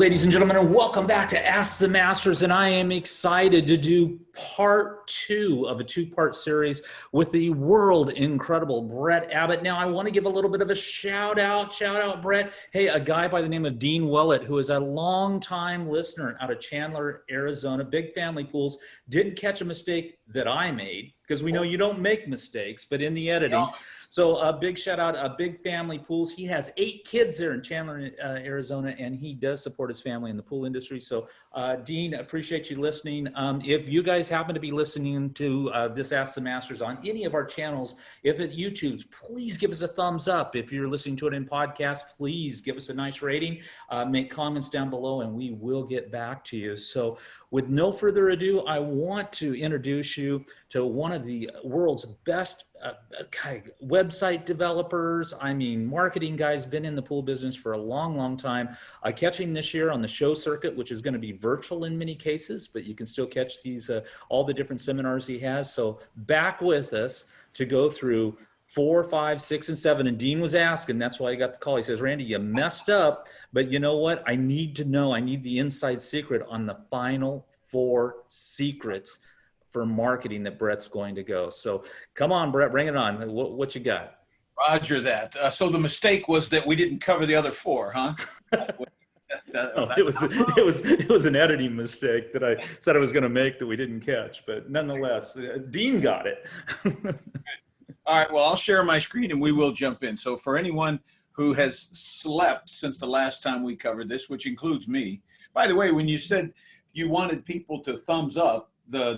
ladies and gentlemen, and welcome back to Ask the Masters. And I am excited to do part 2 of a 2-part series with the world incredible Brett Abbott. Now, I want to give a little bit of a shout out, Brett. Hey, a guy by the name of Dean Willett, who is a longtime listener out of Chandler, Arizona, big family pools, didn't catch a mistake that I made, because we know you don't make mistakes, but in the editing. So a big shout out, a big family pools. He has 8 kids there in Chandler, Arizona, and he does support his family in the pool industry. So Dean, appreciate you listening. If you guys happen to be listening to this Ask the Masters on any of our channels, if at YouTube, please give us a thumbs up. If you're listening to it in podcast, please give us a nice rating, make comments down below, and we will get back to you. So with no further ado, I want to introduce you to one of the world's best website developers. I mean, marketing guys, been in the pool business for a long, long time. I catch him this year on the show circuit, which is going to be virtual in many cases, but you can still catch these, all the different seminars he has. So back with us to go through 4, 5, 6, and 7. And Dean was asking, that's why I got the call. He says, Randy, you messed up, but you know what? I need to know. I need the inside secret on the final 4 secrets for marketing that Brett's going to go. So come on, Brett, bring it on. What you got? Roger that. So the mistake was that we didn't cover the other 4, huh? It was an editing mistake that I said I was going to make that we didn't catch, but nonetheless, Dean got it. All right, well, I'll share my screen and we will jump in. So for anyone who has slept since the last time we covered this, which includes me, by the way, when you said you wanted people to thumbs up the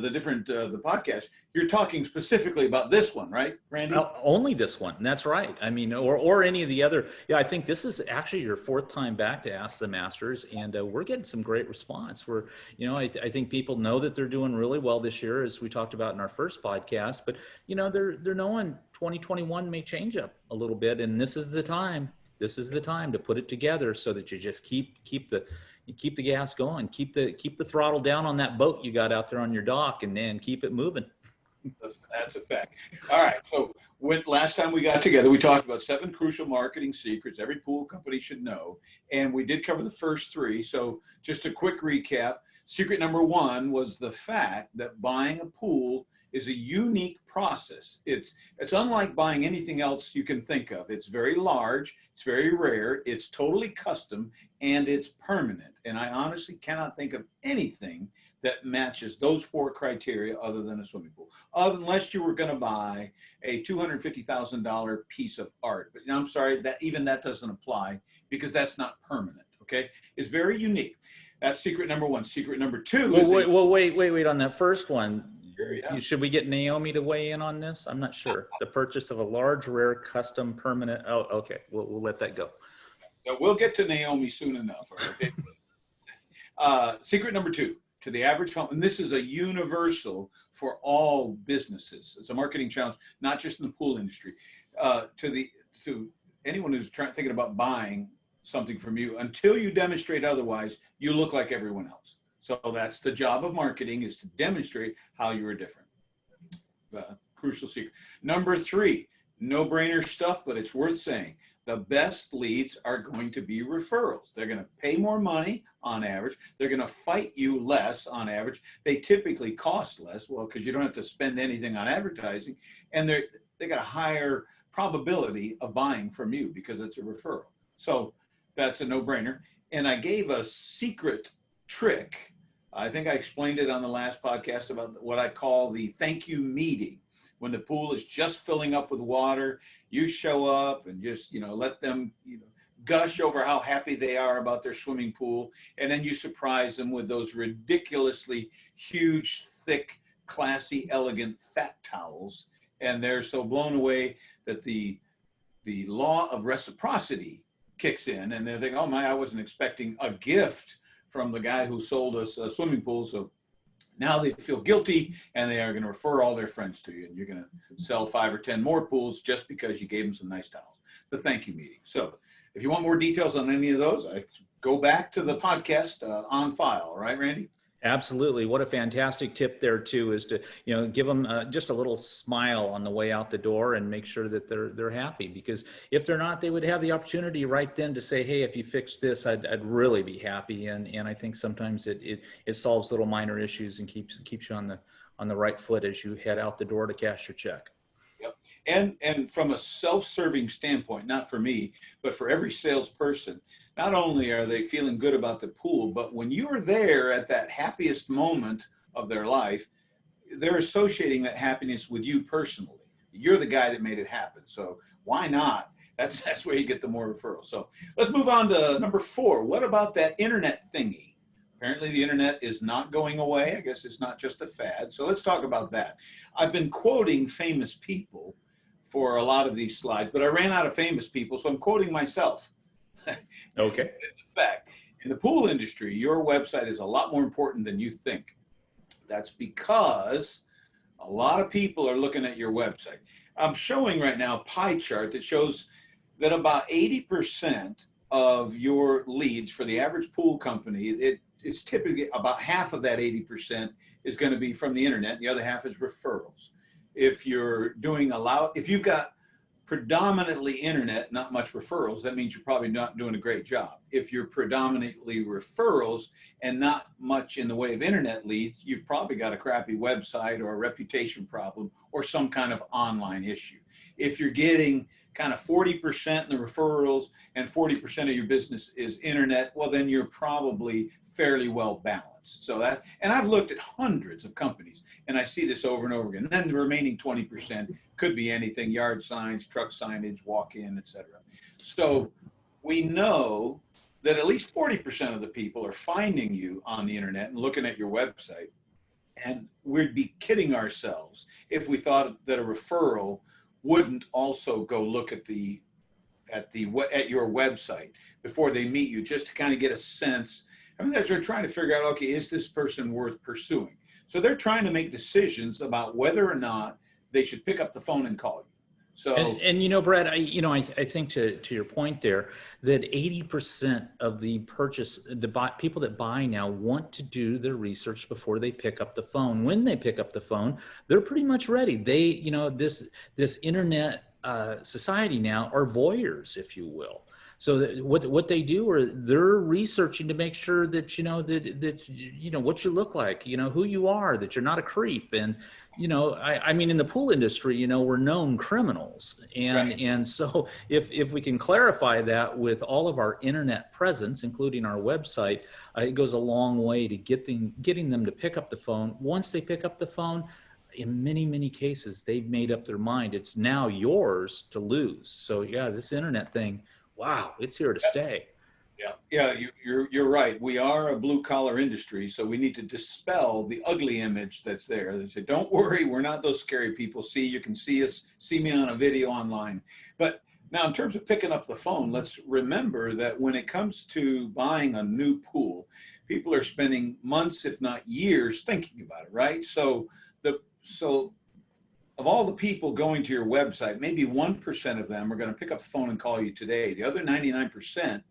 podcast, you're talking specifically about this one, right, Randy? Only this one. That's right. I mean, or any of the other. Yeah, I think this is actually your 4th time back to Ask the Masters, and we're getting some great response. We're, I think people know that they're doing really well this year, as we talked about in our first podcast. But they're knowing 2021 may change up a little bit, and this is the time. This is the time to put it together so that you just keep the gas going, keep the throttle down on that boat you got out there on your dock, and then keep it moving. That's a fact. All right. So last time we got together, we talked about 7 crucial marketing secrets every pool company should know. And we did cover the first 3. So just a quick recap. Secret number 1 was the fact that buying a pool is a unique process. It's unlike buying anything else you can think of. It's very large, it's very rare, it's totally custom, and it's permanent. And I honestly cannot think of anything that matches those 4 criteria other than a swimming pool, unless you were going to buy a $250,000 piece of art. But I'm sorry, that doesn't apply, because that's not permanent. Okay, it's very unique. That's secret number 1. Secret number 2 is wait on that first one. Yeah. Should we get Naomi to weigh in on this? I'm not sure. The purchase of a large, rare, custom, permanent. Oh, okay. We'll let that go. Now, we'll get to Naomi soon enough. Okay? Secret number 2, to the average home, and this is a universal for all businesses. It's a marketing challenge, not just in the pool industry. To anyone who's thinking about buying something from you, until you demonstrate otherwise, you look like everyone else. So that's the job of marketing, is to demonstrate how you are different. Crucial secret. Number 3, no-brainer stuff, but it's worth saying. The best leads are going to be referrals. They're going to pay more money on average. They're going to fight you less on average. They typically cost less, well, because you don't have to spend anything on advertising. And they got a higher probability of buying from you because it's a referral. So that's a no-brainer. And I gave a secret trick. I think I explained it on the last podcast about what I call the thank you meeting. When the pool is just filling up with water, you show up and just, let them, gush over how happy they are about their swimming pool. And then you surprise them with those ridiculously huge, thick, classy, elegant, fat towels. And they're so blown away that the law of reciprocity kicks in, and they're thinking, oh my, I wasn't expecting a gift from the guy who sold us a swimming pool. So now they feel guilty, and they are going to refer all their friends to you, and you're going to sell 5 or 10 more pools just because you gave them some nice towels. The thank you meeting. So if you want more details on any of those, go back to the podcast on file. All right, Randy? Absolutely. What a fantastic tip there too, is to, give them just a little smile on the way out the door and make sure that they're happy, because if they're not, they would have the opportunity right then to say, hey, if you fix this, I'd really be happy. And I think sometimes it solves little minor issues and keeps you on the right foot as you head out the door to cash your check. Yep. And from a self-serving standpoint, not for me, but for every salesperson, not only are they feeling good about the pool, but when you are there at that happiest moment of their life, they're associating that happiness with you personally. You're the guy that made it happen. So why not? That's where you get the more referrals. So let's move on to number 4. What about that internet thingy? Apparently the internet is not going away. I guess it's not just a fad. So let's talk about that. I've been quoting famous people for a lot of these slides, but I ran out of famous people, so I'm quoting myself. Okay. In fact, in the pool industry, your website is a lot more important than you think. That's because a lot of people are looking at your website. I'm showing right now a pie chart that shows that about 80% of your leads for the average pool company, it's typically about half of that 80% is going to be from the internet. The other half is referrals. If you're if you've got predominantly internet, not much referrals, that means you're probably not doing a great job. If you're predominantly referrals and not much in the way of internet leads, you've probably got a crappy website or a reputation problem or some kind of online issue. If you're getting kind of 40% in the referrals and 40% of your business is internet, well, then you're probably fairly well balanced. So and I've looked at hundreds of companies and I see this over and over again. And then the remaining 20% could be anything: yard signs, truck signage, walk-in, etc. So we know that at least 40% of the people are finding you on the internet and looking at your website. And we'd be kidding ourselves if we thought that a referral wouldn't also go look at your website before they meet you, just to kind of get a sense. I mean, they're trying to figure out, okay, is this person worth pursuing? So they're trying to make decisions about whether or not they should pick up the phone and call you. So, and Brett, I think to your point there, that 80% of the people that buy now want to do their research before they pick up the phone. When they pick up the phone, they're pretty much ready. They, this internet society now are voyeurs, if you will. So what they do are they're researching to make sure that that what you look like, who you are, that you're not a creep. And I mean, in the pool industry, we're known criminals, and right. and so if we can clarify that with all of our internet presence, including our website, it goes a long way to getting them to pick up the phone. Once they pick up the phone, in many cases, they've made up their mind. It's now yours to lose. So yeah, this internet thing, wow, it's here to stay. Yeah, you're right. We are a blue collar industry, so we need to dispel the ugly image that's there. They say, don't worry, we're not those scary people. You can see us, see me on a video online. But now, in terms of picking up the phone, let's remember that when it comes to buying a new pool, people are spending months, if not years, thinking about it, right? So of all the people going to your website, maybe 1% of them are going to pick up the phone and call you today. The other 99%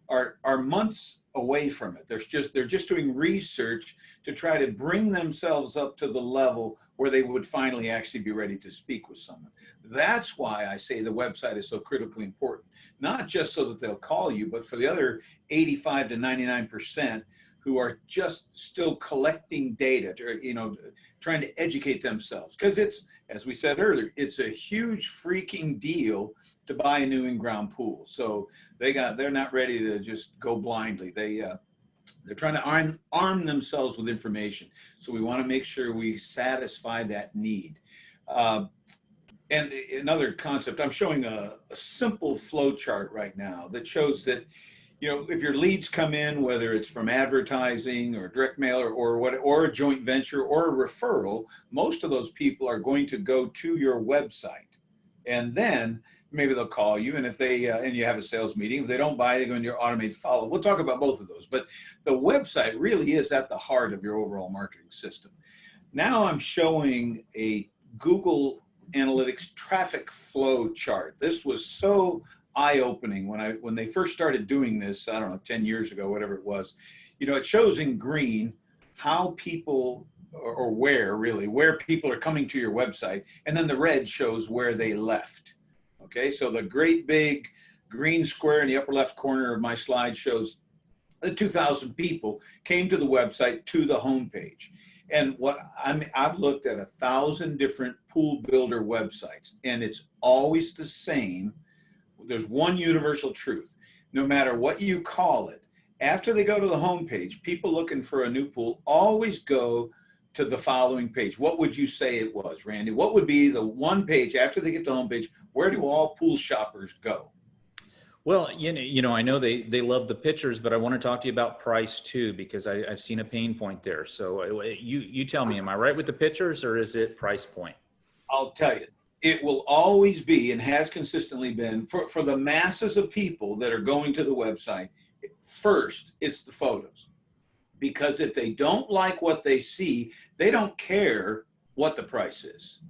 are months away from it. They're just doing research to try to bring themselves up to the level where they would finally actually be ready to speak with someone. That's why I say the website is so critically important, not just so that they'll call you, but for the other 85 to 99% who are just still collecting data, trying to educate themselves. Because it's, as we said earlier, it's a huge freaking deal to buy a new in-ground pool. So they're not ready to just go blindly. They're trying to arm themselves with information. So we want to make sure we satisfy that need. And another concept, I'm showing a simple flow chart right now that shows that, if your leads come in, whether it's from advertising or direct mail or a joint venture or a referral, most of those people are going to go to your website, and then maybe they'll call you. And if and you have a sales meeting, if they don't buy, they go into your automated follow. We'll talk about both of those, but the website really is at the heart of your overall marketing system. Now I'm showing a Google Analytics traffic flow chart. This was so eye-opening when they first started doing this, I don't know, 10 years ago, whatever it was. It shows in green how people, or where people are coming to your website, and then the red shows where they left. Okay, so the great big green square in the upper left corner of my slide shows the 2,000 people came to the website to the homepage. And I've looked at 1,000 different pool builder websites, and it's always the same. There's one universal truth. No matter what you call it, after they go to the homepage, people looking for a new pool always go to the following page. What would you say it was, Randy? What would be the one page after they get to the homepage? Where do all pool shoppers go? Well, I know they love the pictures, but I want to talk to you about price too, because I've seen a pain point there. So you tell me, am I right with the pictures, or is it price point? I'll tell you, it will always be, and has consistently been, for the masses of people that are going to the website, first, it's the photos. Because if they don't like what they see, they don't care what the price is.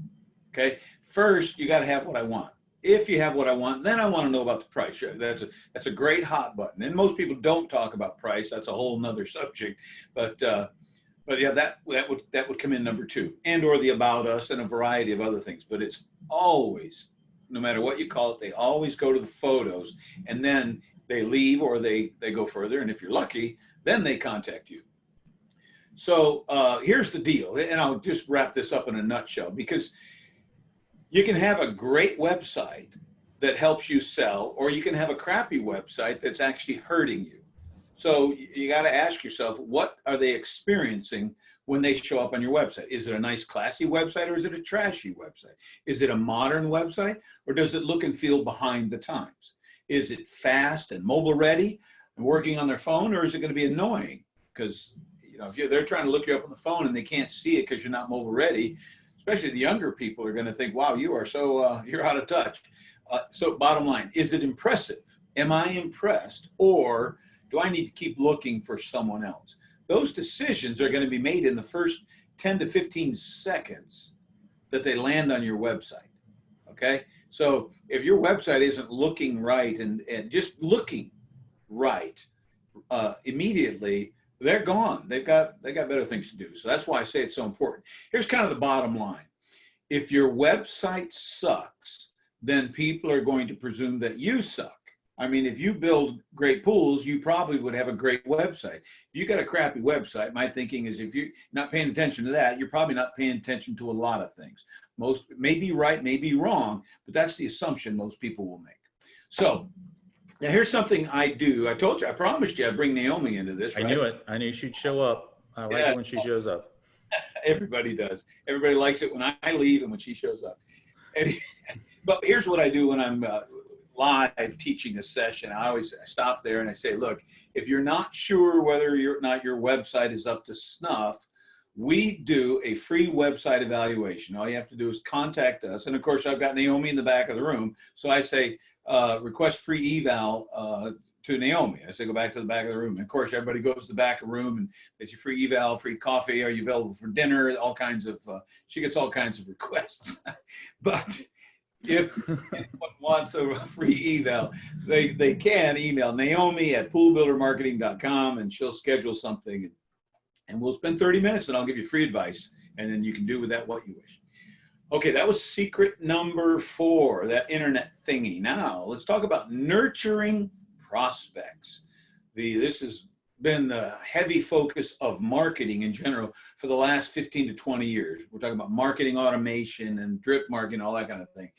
Okay, first, you got to have what I want. If you have what I want, then I want to know about the price. That's a great hot button. And most people don't talk about price. That's a whole nother subject. But yeah, that would come in number two, and or the about us and a variety of other things. But it's always, no matter what you call it, they always go to the photos, and then they leave or they go further. And if you're lucky, then they contact you. So here's the deal, and I'll just wrap this up in a nutshell, because you can have a great website that helps you sell, or you can have a crappy website that's actually hurting you. So you got to ask yourself, what are they experiencing when they show up on your website? Is it a nice, classy website, or is it a trashy website? Is it a modern website, or does it look and feel behind the times? Is it fast and mobile ready and working on their phone, or is it going to be annoying? Because if they're trying to look you up on the phone and they can't see it because you're not mobile ready, especially the younger people are going to think, wow, you are so, you're out of touch. So bottom line, is it impressive? Am I impressed? Or do I need to keep looking for someone else? Those decisions are going to be made in the first 10 to 15 seconds that they land on your website. Okay. So if your website isn't looking right and just looking right immediately, they're gone. They got better things to do. So that's why I say it's so important. Here's kind of the bottom line. If your website sucks, then people are going to presume that you suck. I mean, if you build great pools, you probably would have a great website. If you got a crappy website, my thinking is, if you're not paying attention to that, you're probably not paying attention to a lot of things. Most may be right, may be wrong, but that's the assumption most people will make. So now here's something I do. I told you, I promised you I'd bring Naomi into this, right? I knew it. I knew she'd show up. I like it when she shows up. Everybody does. Everybody likes it when I leave and when she shows up. But here's what I do when I'm live teaching a session. I stop there and I say, look, if you're not sure whether or not your website is up to snuff, we do a free website evaluation. All you have to do is contact us. And of course, I've got Naomi in the back of the room. So I say, request free eval to Naomi. I say, go back to the back of the room. And of course, everybody goes to the back of the room and gets your free eval, free coffee. Are you available for dinner? All kinds of, she gets all kinds of requests. But if anyone wants a free eval, they can email Naomi at poolbuildermarketing.com, and she'll schedule something, and we'll spend 30 minutes and I'll give you free advice, and then you can do with that what you wish. Okay, that was secret number 4, that internet thingy. Now let's talk about nurturing prospects. This has been the heavy focus of marketing in general for the last 15 to 20 years. We're talking about marketing automation and drip marketing, all that kind of thing.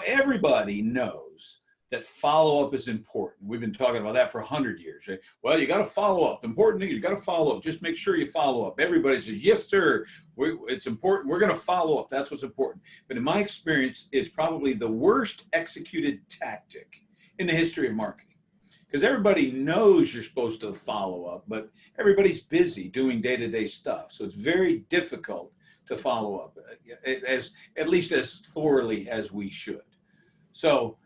Everybody knows that follow-up is important. We've been talking about that for 100 years, right? Well, you got to follow up. The important thing is you got to follow up. Just make sure you follow up. Everybody says, yes, sir. It's important. We're going to follow up. That's what's important. But in my experience, it's probably the worst executed tactic in the history of marketing. Because everybody knows you're supposed to follow up, but everybody's busy doing day-to-day stuff. So it's very difficult to follow up, at least as thoroughly as we should. So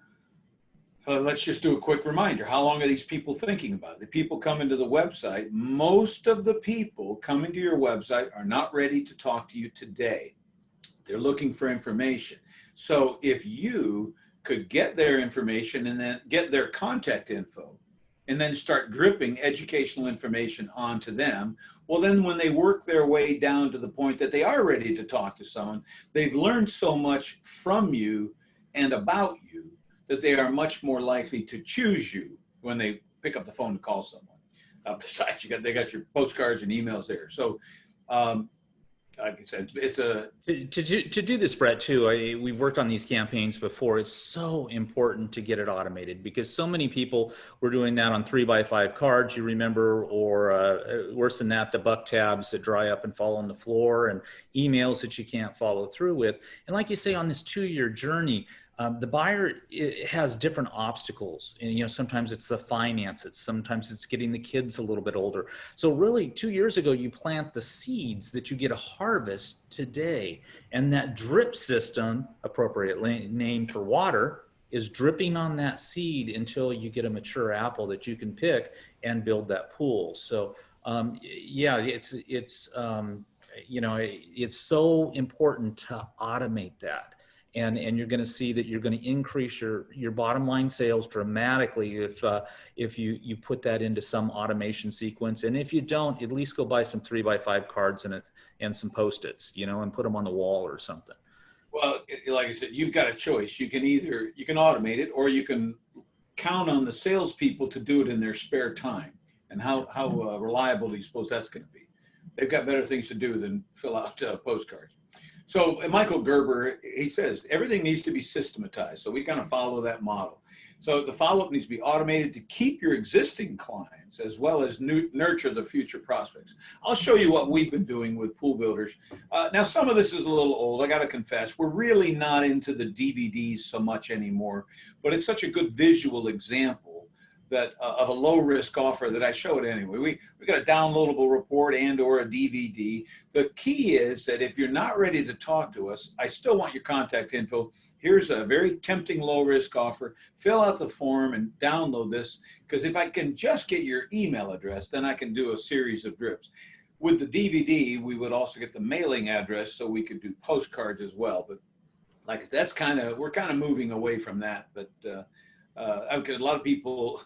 let's just do a quick reminder. How long are these people thinking about it? The people coming to the website, most of the people coming to your website are not ready to talk to you today. They're looking for information. So if you could get their information and then get their contact info, and then start dripping educational information onto them. Well, then when they work their way down to the point that they are ready to talk to someone, they've learned so much from you and about you that they are much more likely to choose you when they pick up the phone to call someone. Besides, they got your postcards and emails there. So, like I said, it's a to do this, Brett, too. We've worked on these campaigns before. It's so important to get it automated because so many people were doing that on 3x5 cards, you remember, or worse than that, the buck tabs that dry up and fall on the floor, and emails that you can't follow through with. And like you say, on this 2-year journey, the buyer has different obstacles, and sometimes it's the finances, sometimes it's getting the kids a little bit older. So really 2 years ago, you plant the seeds that you get a harvest today, and that drip system, appropriately named for water, is dripping on that seed until you get a mature apple that you can pick and build that pool. So yeah, it's so important to automate that. And you're going to see that you're going to increase your bottom line sales dramatically if you put that into some automation sequence. And if you don't, at least go buy some 3x5 cards and some Post-its, and put them on the wall or something. Well, like I said, you've got a choice. You can automate it, or you can count on the salespeople to do it in their spare time. And how reliable do you suppose that's going to be? They've got better things to do than fill out postcards. So Michael Gerber, he says, everything needs to be systematized. So we kind of follow that model. So the follow-up needs to be automated to keep your existing clients as well as nurture the future prospects. I'll show you what we've been doing with pool builders. Now, some of this is a little old. I got to confess, we're really not into the DVDs so much anymore, but it's such a good visual example that of a low-risk offer that I show it anyway. We got a downloadable report and or a DVD. The key is that if you're not ready to talk to us, I still want your contact info. Here's a very tempting low-risk offer. Fill out the form and download this, because if I can just get your email address, then I can do a series of drips. With the DVD, we would also get the mailing address so we could do postcards as well. But like we're kind of moving away from that. But a lot of people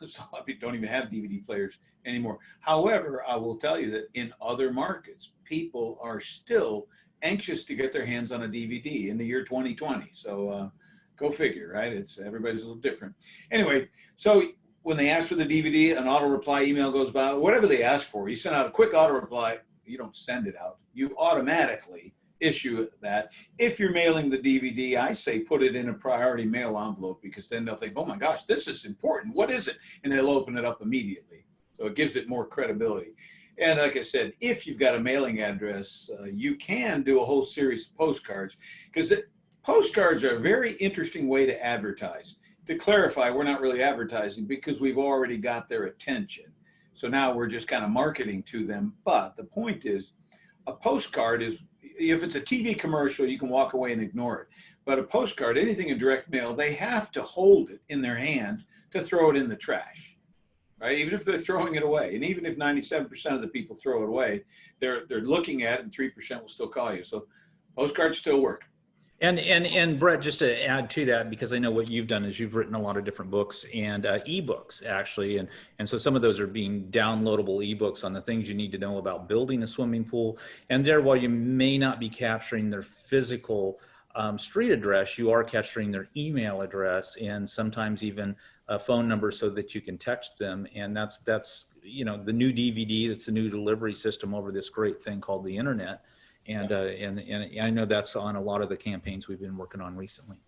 don't even have DVD players anymore. However, I will tell you that in other markets, people are still anxious to get their hands on a DVD in the year 2020. So go figure, right? Everybody's a little different. Anyway, so when they ask for the DVD, an auto reply email goes by, whatever they ask for, you send out a quick auto reply. You don't send it out. You automatically issue that. If you're mailing the DVD, I say put it in a priority mail envelope, because then they'll think, oh my gosh, this is important. What is it? And they'll open it up immediately. So it gives it more credibility. And like I said, if you've got a mailing address, you can do a whole series of postcards, because postcards are a very interesting way to advertise. To clarify, we're not really advertising because we've already got their attention. So now we're just kind of marketing to them. But the point is, a postcard is, if it's a TV commercial, you can walk away and ignore it. But a postcard, anything in direct mail, they have to hold it in their hand to throw it in the trash, right? Even if they're throwing it away. And even if 97% of the people throw it away, they're looking at it, and 3% will still call you. So postcards still work. And Brett, just to add to that, because I know what you've done is you've written a lot of different books and ebooks actually, and so some of those are being downloadable ebooks on the things you need to know about building a swimming pool. And there, while you may not be capturing their physical street address, you are capturing their email address and sometimes even a phone number so that you can text them. And that's the new DVD. That's a new delivery system over this great thing called the internet. And I know that's on a lot of the campaigns we've been working on recently.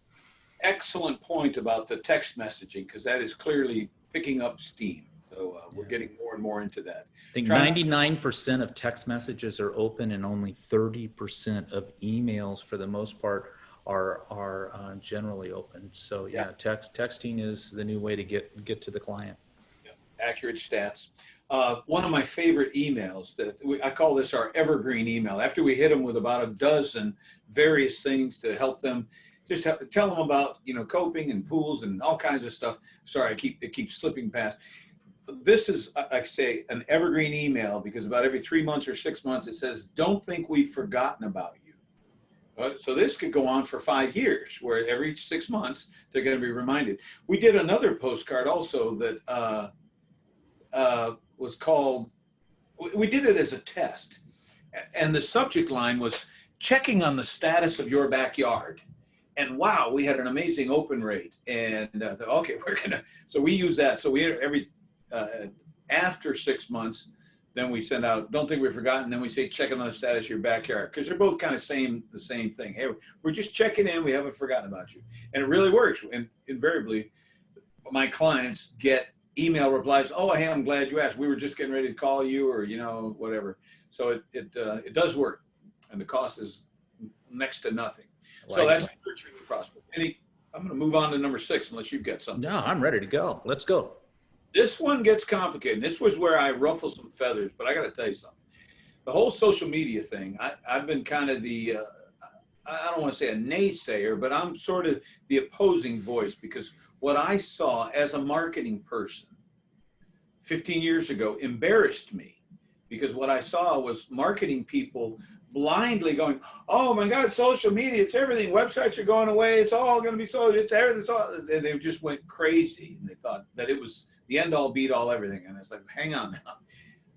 Excellent point about the text messaging, because that is clearly picking up steam. So we're getting more and more into that. I think 99% of text messages are open, and only 30% of emails, for the most part, are generally open. So texting is the new way to get to the client. Yeah. Accurate stats. One of my favorite emails I call this our evergreen email. After we hit them with about a dozen various things to help them, just tell them about, coping and pools and all kinds of stuff. Sorry, it keeps slipping past. This is, I say, an evergreen email, because about every 3 months or 6 months, it says, don't think we've forgotten about you. So this could go on for 5 years, where every 6 months, they're going to be reminded. We did another postcard also that, was called, we did it as a test. And the subject line was checking on the status of your backyard. And wow, we had an amazing open rate. And I thought, okay, so we use that. So we after 6 months, then we send out, don't think we've forgotten. Then we say, checking on the status of your backyard. Because they're both kind of the same thing. Hey, we're just checking in. We haven't forgotten about you. And it really works. And invariably, my clients get email replies. Oh, hey, I'm glad you asked. We were just getting ready to call you, or, whatever. So it does work. And the cost is next to nothing. So that's nurturing the prospect. I'm going to move on to number 6, unless you've got something. No, I'm ready to go. Let's go. This one gets complicated. This was where I ruffle some feathers, but I got to tell you something. The whole social media thing, I've been kind of the, I don't want to say a naysayer, but I'm sort of the opposing voice, because what I saw as a marketing person 15 years ago embarrassed me, because what I saw was marketing people blindly going, oh my God, social media, it's everything. Websites are going away. It's all going to be social. It's everything. It's all. And they just went crazy, and they thought that it was the end all beat all everything. And it's like, hang on now.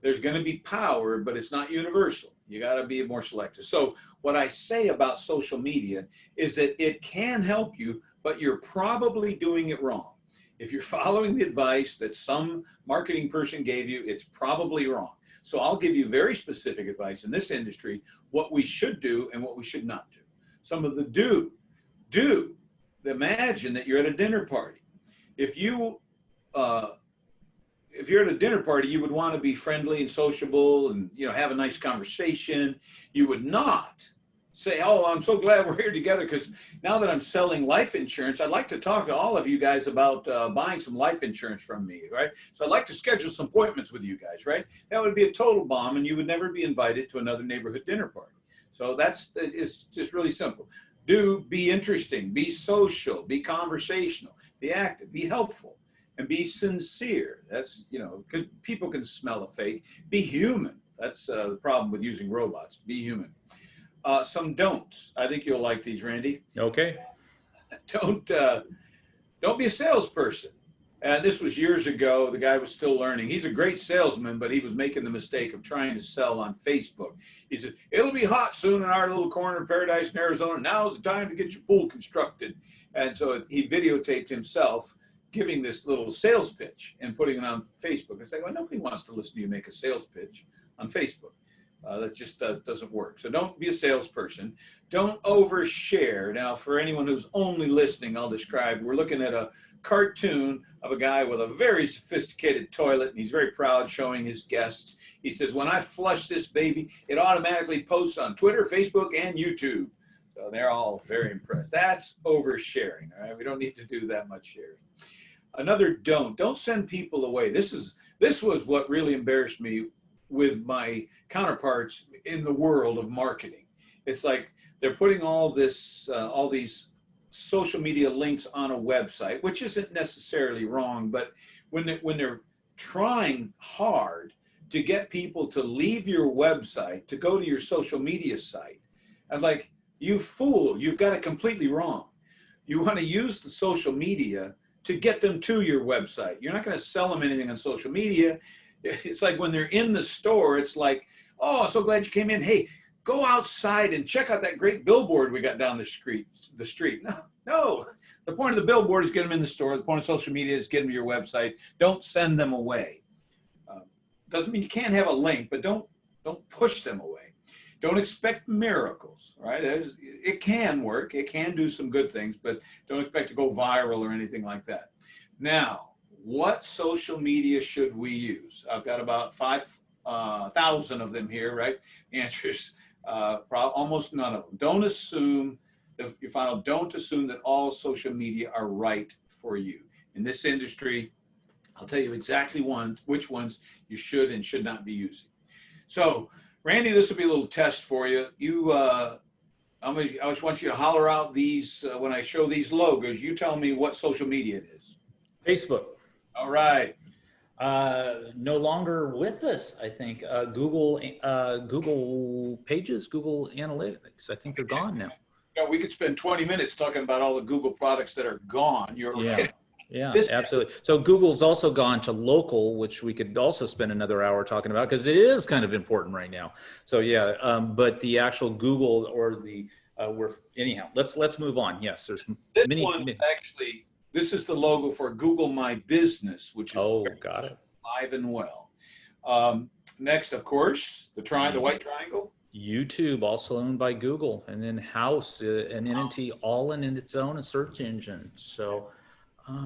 There's going to be power, but it's not universal. You got to be more selective. So what I say about social media is that it can help you, but you're probably doing it wrong. If you're following the advice that some marketing person gave you, it's probably wrong. So I'll give you very specific advice in this industry, what we should do and what we should not do. Some of the do. Imagine that you're at a dinner party. If you're at a dinner party, you would want to be friendly and sociable and, have a nice conversation. You would not say, oh, I'm so glad we're here together, because now that I'm selling life insurance, I'd like to talk to all of you guys about buying some life insurance from me, right? So I'd like to schedule some appointments with you guys, right? That would be a total bomb, and you would never be invited to another neighborhood dinner party. So it's just really simple. Be interesting, be social, be conversational, be active, be helpful, and be sincere. That's, because people can smell a fake. Be human. That's the problem with using robots. Be human. Some don'ts. I think you'll like these, Randy. Okay. Don't be a salesperson. This was years ago. The guy was still learning. He's a great salesman, but he was making the mistake of trying to sell on Facebook. He said, it'll be hot soon in our little corner of Paradise in Arizona. Now's the time to get your pool constructed. And so he videotaped himself giving this little sales pitch and putting it on Facebook. I say, well, nobody wants to listen to you make a sales pitch on Facebook. That just doesn't work. So don't be a salesperson. Don't overshare. Now, for anyone who's only listening, I'll describe. We're looking at a cartoon of a guy with a very sophisticated toilet, and he's very proud showing his guests. He says, when I flush this baby, it automatically posts on Twitter, Facebook, and YouTube. So they're all very impressed. That's oversharing. All right, we don't need to do that much sharing. Another don't send people away. This was what really embarrassed me with my counterparts in the world of marketing. It's like they're putting all these social media links on a website, which isn't necessarily wrong, but when they're trying hard to get people to leave your website to go to your social media site, I'm like, you fool, you've got it completely wrong. You want to use the social media to get them to your website. You're not going to sell them anything on social media. It's like when they're in the store, it's like, oh, so glad you came in. Hey, go outside and check out that great billboard we got down the street. No. The point of the billboard is get them in the store. The point of social media is get them to your website. Don't send them away. Doesn't mean you can't have a link, but don't push them away. Don't expect miracles, right? It can work. It can do some good things, but don't expect to go viral or anything like that. Now, what social media should we use? I've got about 5,000 of them here, right? The answer is almost none of them. Don't assume that all social media are right for you. In this industry, I'll tell you exactly which ones you should and should not be using. So, Randy, this will be a little test for you. I just want you to holler out these when I show these logos. You tell me what social media it is. Facebook. All right. No longer with us, I think. Google Pages, Google Analytics. I think they're gone now. We could spend 20 minutes talking about all the Google products that are gone. You're yeah. Yeah, This, absolutely. So Google's also gone to local, which we could also spend another hour talking about because it is kind of important right now. So yeah, but the actual Google or the we're anyhow. Let's move on. Yes, there's this many, one many. actually, this is the logo for Google My Business, which is Oh, very got it. alive and well. Next, of course, the white triangle. YouTube, also owned by Google, and then House, an entity all in its own, a search engine. So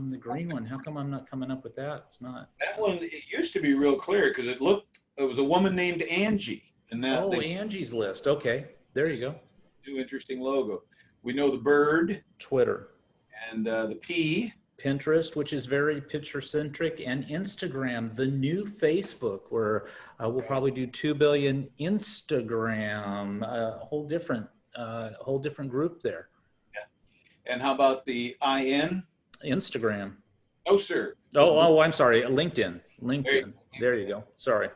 the green one, how come I'm not coming up with that? It's not. That one, it used to be real clear because it was a woman named Angie, and now Oh, they Angie's List. Okay, there you go. new interesting logo. We know the bird Twitter. and the P. Pinterest, which is very picture centric, and Instagram, the new Facebook, where we'll probably do 2 billion Instagram, a whole different group there. Yeah. And how about the IN? Instagram. No, sir. Oh, I'm sorry. LinkedIn. There There you go. Sorry.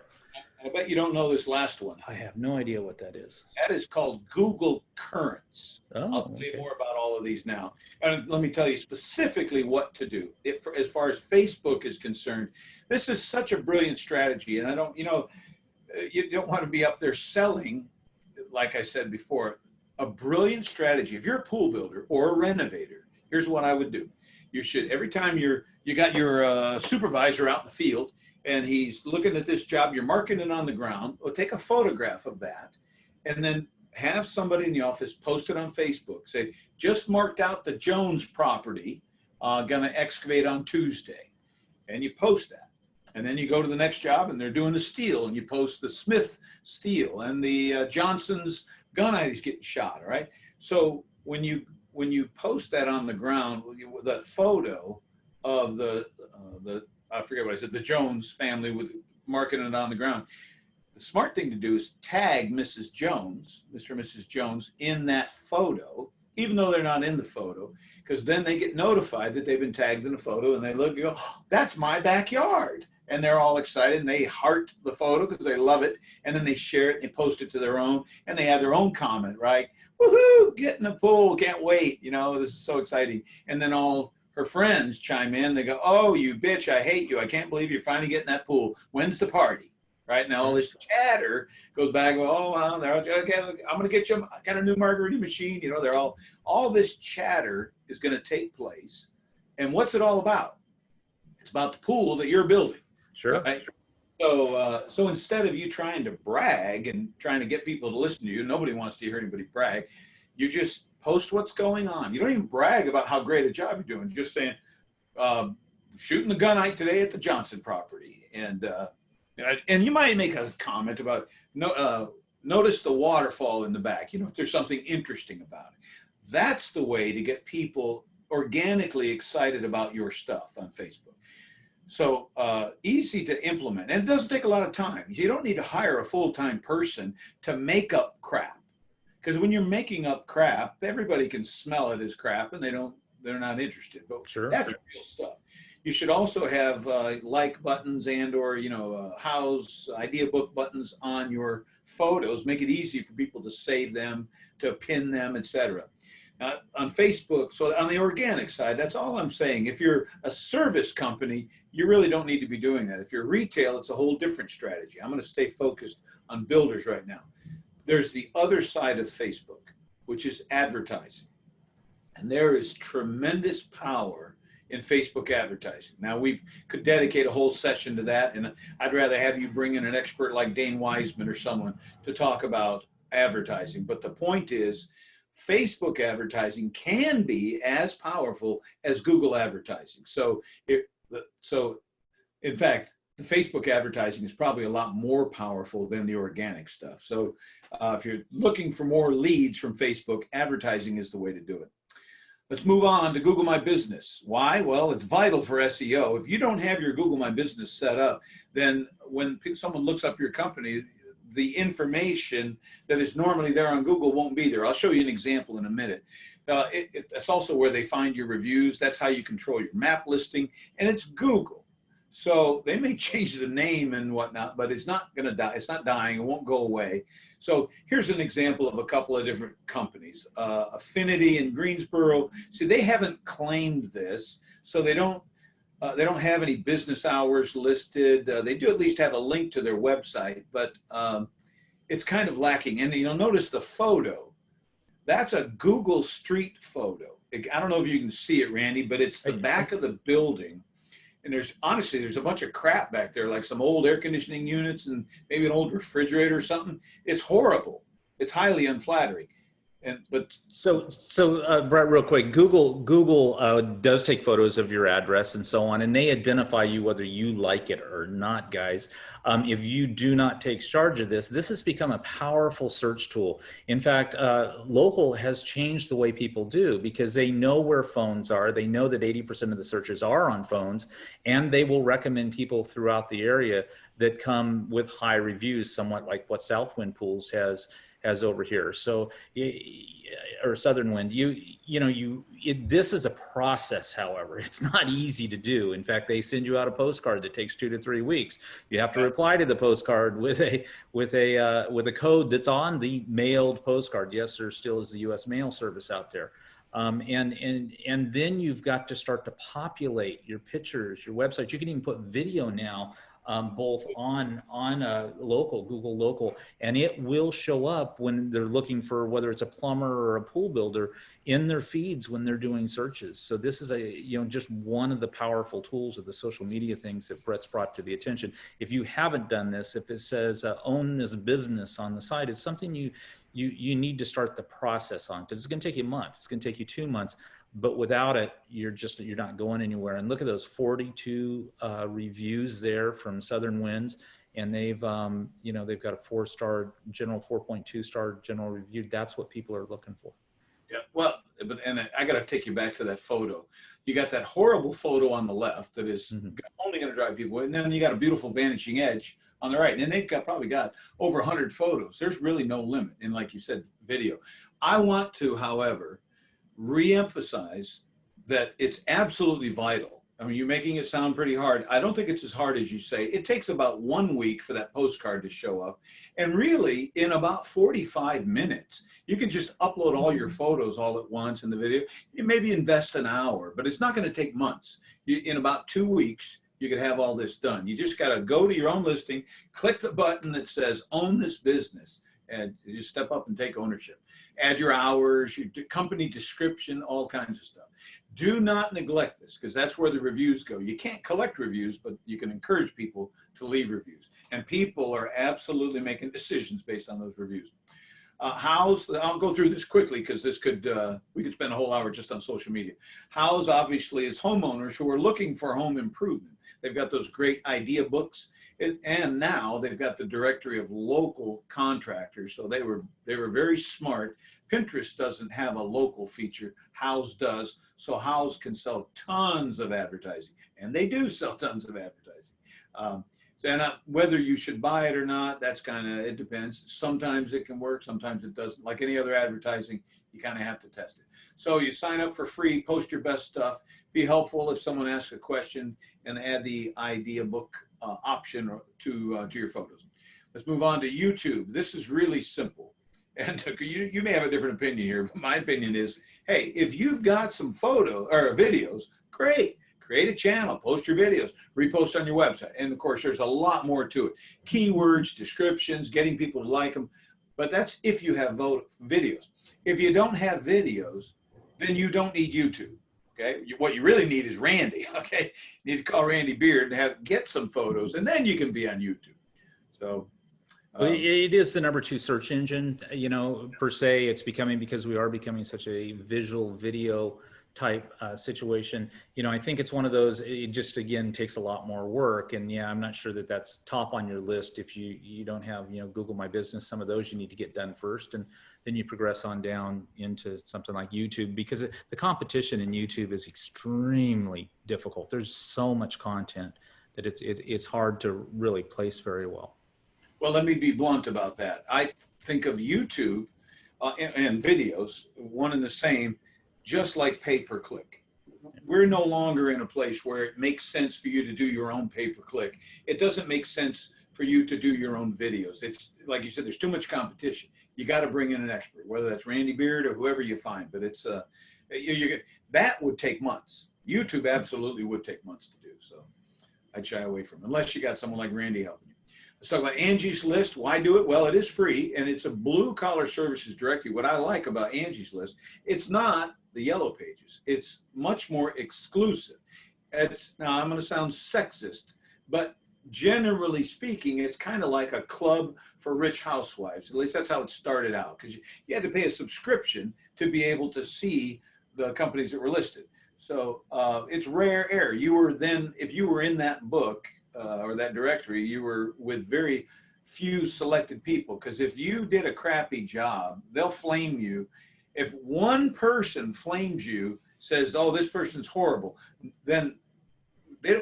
I bet you don't know this last one. I have no idea what that is. That is called Google Currents. Oh, I'll tell you okay. more about all of these now. And let me tell you specifically what to do. As far as Facebook is concerned, this is such a brilliant strategy. And you don't want to be up there selling, like I said before, a brilliant strategy. If you're a pool builder or a renovator, here's what I would do. You should, every time you got your supervisor out in the field, and he's looking at this job, you're marking it on the ground, well, take a photograph of that, and then have somebody in the office post it on Facebook. Say, just marked out the Jones property, gonna excavate on Tuesday. And you post that. And then you go to the next job and they're doing the steel, and you post the Smith steel and the Johnson's gunite is getting shot, all right? So when you post that on the ground, that photo of the I forget what I said, the Jones family with marking it on the ground. The smart thing to do is tag Mrs. Jones, Mr. and Mrs. Jones in that photo, even though they're not in the photo, because then they get notified that they've been tagged in the photo, and they look and go, oh, that's my backyard. And they're all excited, and they heart the photo because they love it, and then they share it and they post it to their own, and they add their own comment, right? Woohoo, get in the pool, can't wait, this is so exciting. And then all her friends chime in. They go, oh, you bitch, I hate you. I can't believe you're finally getting that pool. When's the party? Right now, all this chatter goes back. Oh, well, I'm going to get you. I got a new margarita machine. They're all this chatter is going to take place. And what's it all about? It's about the pool that you're building. Sure. Right? So instead of you trying to brag and trying to get people to listen to you, nobody wants to hear anybody brag. You just post what's going on. You don't even brag about how great a job you're doing. Just saying, shooting the gunite today at the Johnson property. And you might make a comment about, notice the waterfall in the back, if there's something interesting about it. That's the way to get people organically excited about your stuff on Facebook. So easy to implement. And it doesn't take a lot of time. You don't need to hire a full-time person to make up crap. Because when you're making up crap, everybody can smell it as crap, and they're not interested. But Sure. That's real stuff. You should also have like buttons or house idea book buttons on your photos. Make it easy for people to save them, to pin them, etc. On Facebook, so on the organic side, that's all I'm saying. If you're a service company, you really don't need to be doing that. If you're retail, it's a whole different strategy. I'm going to stay focused on builders right now. There's the other side of Facebook, which is advertising. And there is tremendous power in Facebook advertising. Now, we could dedicate a whole session to that, and I'd rather have you bring in an expert like Dane Wiseman or someone to talk about advertising. But the point is, Facebook advertising can be as powerful as Google advertising. So in fact, the Facebook advertising is probably a lot more powerful than the organic stuff. So if you're looking for more leads from Facebook, advertising is the way to do it. Let's move on to Google My Business. Why? Well, it's vital for SEO. If you don't have your Google My Business set up, then when someone looks up your company, the information that is normally there on Google won't be there. I'll show you an example in a minute. That's also where they find your reviews. That's how you control your map listing, and it's Google. So they may change the name and whatnot, but it's not going to die. It's not dying. It won't go away. So here's an example of a couple of different companies. Affinity in Greensboro. See, they haven't claimed this, so they don't. They don't have any business hours listed. They do at least have a link to their website, but it's kind of lacking. And you'll notice the photo. That's a Google Street photo. I don't know if you can see it, Randy, but it's the back of the building. And there's a bunch of crap back there, like some old air conditioning units and maybe an old refrigerator or something. It's horrible. It's highly unflattering. Brett, real quick, Google does take photos of your address and so on, and they identify you whether you like it or not, guys. If you do not take charge of this has become a powerful search tool. In fact, local has changed the way people do, because they know where phones are. They know that 80% of the searches are on phones, and they will recommend people throughout the area that come with high reviews, somewhat like what Southwind Pools has over here. So, or Southern Wind, this is a process. However, it's not easy to do. In fact, they send you out a postcard that takes 2 to 3 weeks. You have to reply to the postcard with a code that's on the mailed postcard. Yes, there still is the U.S. mail service out there. And then you've got to start to populate your pictures, your website. You can even put video now, both on Google Local, and it will show up when they're looking for whether it's a plumber or a pool builder in their feeds when they're doing searches. So this is just one of the powerful tools of the social media things that Brett's brought to the attention. If you haven't done this, if it says own this business on the site, it's something you need to start the process on, because it's going to take you months. It's going to take you 2 months. But without it, you're not going anywhere. And look at those 42 reviews there from Southern Winds, and they've got a 4-star general, 4.2 star general review. That's what people are looking for. Yeah, well, and I got to take you back to that photo. You got that horrible photo on the left that is only going to drive people, and then you got a beautiful vanishing edge on the right, and they've probably got over 100 photos. There's really no limit, and like you said, video. I want to, however, re-emphasize that it's absolutely vital. I mean, you're making it sound pretty hard. I don't think it's as hard as you say. It takes about 1 week for that postcard to show up. And really, in about 45 minutes, you can just upload all your photos all at once in the video. You maybe invest an hour, but it's not going to take months. In about 2 weeks, you could have all this done. You just got to go to your own listing, click the button that says own this business, and you just step up and take ownership. Add your hours, your company description, all kinds of stuff. Do not neglect this, because that's where the reviews go. You can't collect reviews, but you can encourage people to leave reviews. And people are absolutely making decisions based on those reviews. I'll go through this quickly, because we could spend a whole hour just on social media. House obviously is homeowners who are looking for home improvement. They've got those great idea books, and now they've got the directory of local contractors. So they were very smart. Pinterest doesn't have a local feature. House does. So House can sell tons of advertising, and they do sell tons of advertising. And whether you should buy it or not, that's it depends. Sometimes it can work, sometimes it doesn't. Like any other advertising, you kind of have to test it. So you sign up for free, post your best stuff, be helpful if someone asks a question, and add the idea book option to your photos. Let's move on to YouTube. This is really simple. And you may have a different opinion here, but my opinion is, hey, if you've got some photos or videos, great. Create a channel, post your videos, repost on your website. And of course, there's a lot more to it. Keywords, descriptions, getting people to like them. But that's if you have videos. If you don't have videos, then you don't need YouTube. Okay. What you really need is Randy. Okay. You need to call Randy Beard and get some photos, and then you can be on YouTube. So. It is the number 2 search engine, per se. It's becoming, because we are becoming such a visual video type situation. I think it's one of those, it just, again, takes a lot more work. And yeah, I'm not sure that that's top on your list if you don't have, Google My Business. Some of those you need to get done first, and then you progress on down into something like YouTube, because the competition in YouTube is extremely difficult. There's so much content that it's hard to really place very well. Well, let me be blunt about that. I think of YouTube and videos, one and the same, just like pay-per-click. We're no longer in a place where it makes sense for you to do your own pay-per-click. It doesn't make sense for you to do your own videos. It's like you said, there's too much competition. You got to bring in an expert, whether that's Randy Beard or whoever you find. But it's that would take months. YouTube absolutely would take months to do. So I'd shy away from it, unless you got someone like Randy helping you. Let's talk about Angie's List. Why do it? Well, it is free, and it's a blue collar services directory. What I like about Angie's List, it's not the yellow pages. It's much more exclusive. Now I'm going to sound sexist, but generally speaking, it's kind of like a club for rich housewives. At least that's how it started out, because you had to pay a subscription to be able to see the companies that were listed. So it's rare air. You were then, if you were in that book or that directory, you were with very few selected people, because if you did a crappy job, they'll flame you. If one person flames you, says, oh, this person's horrible, then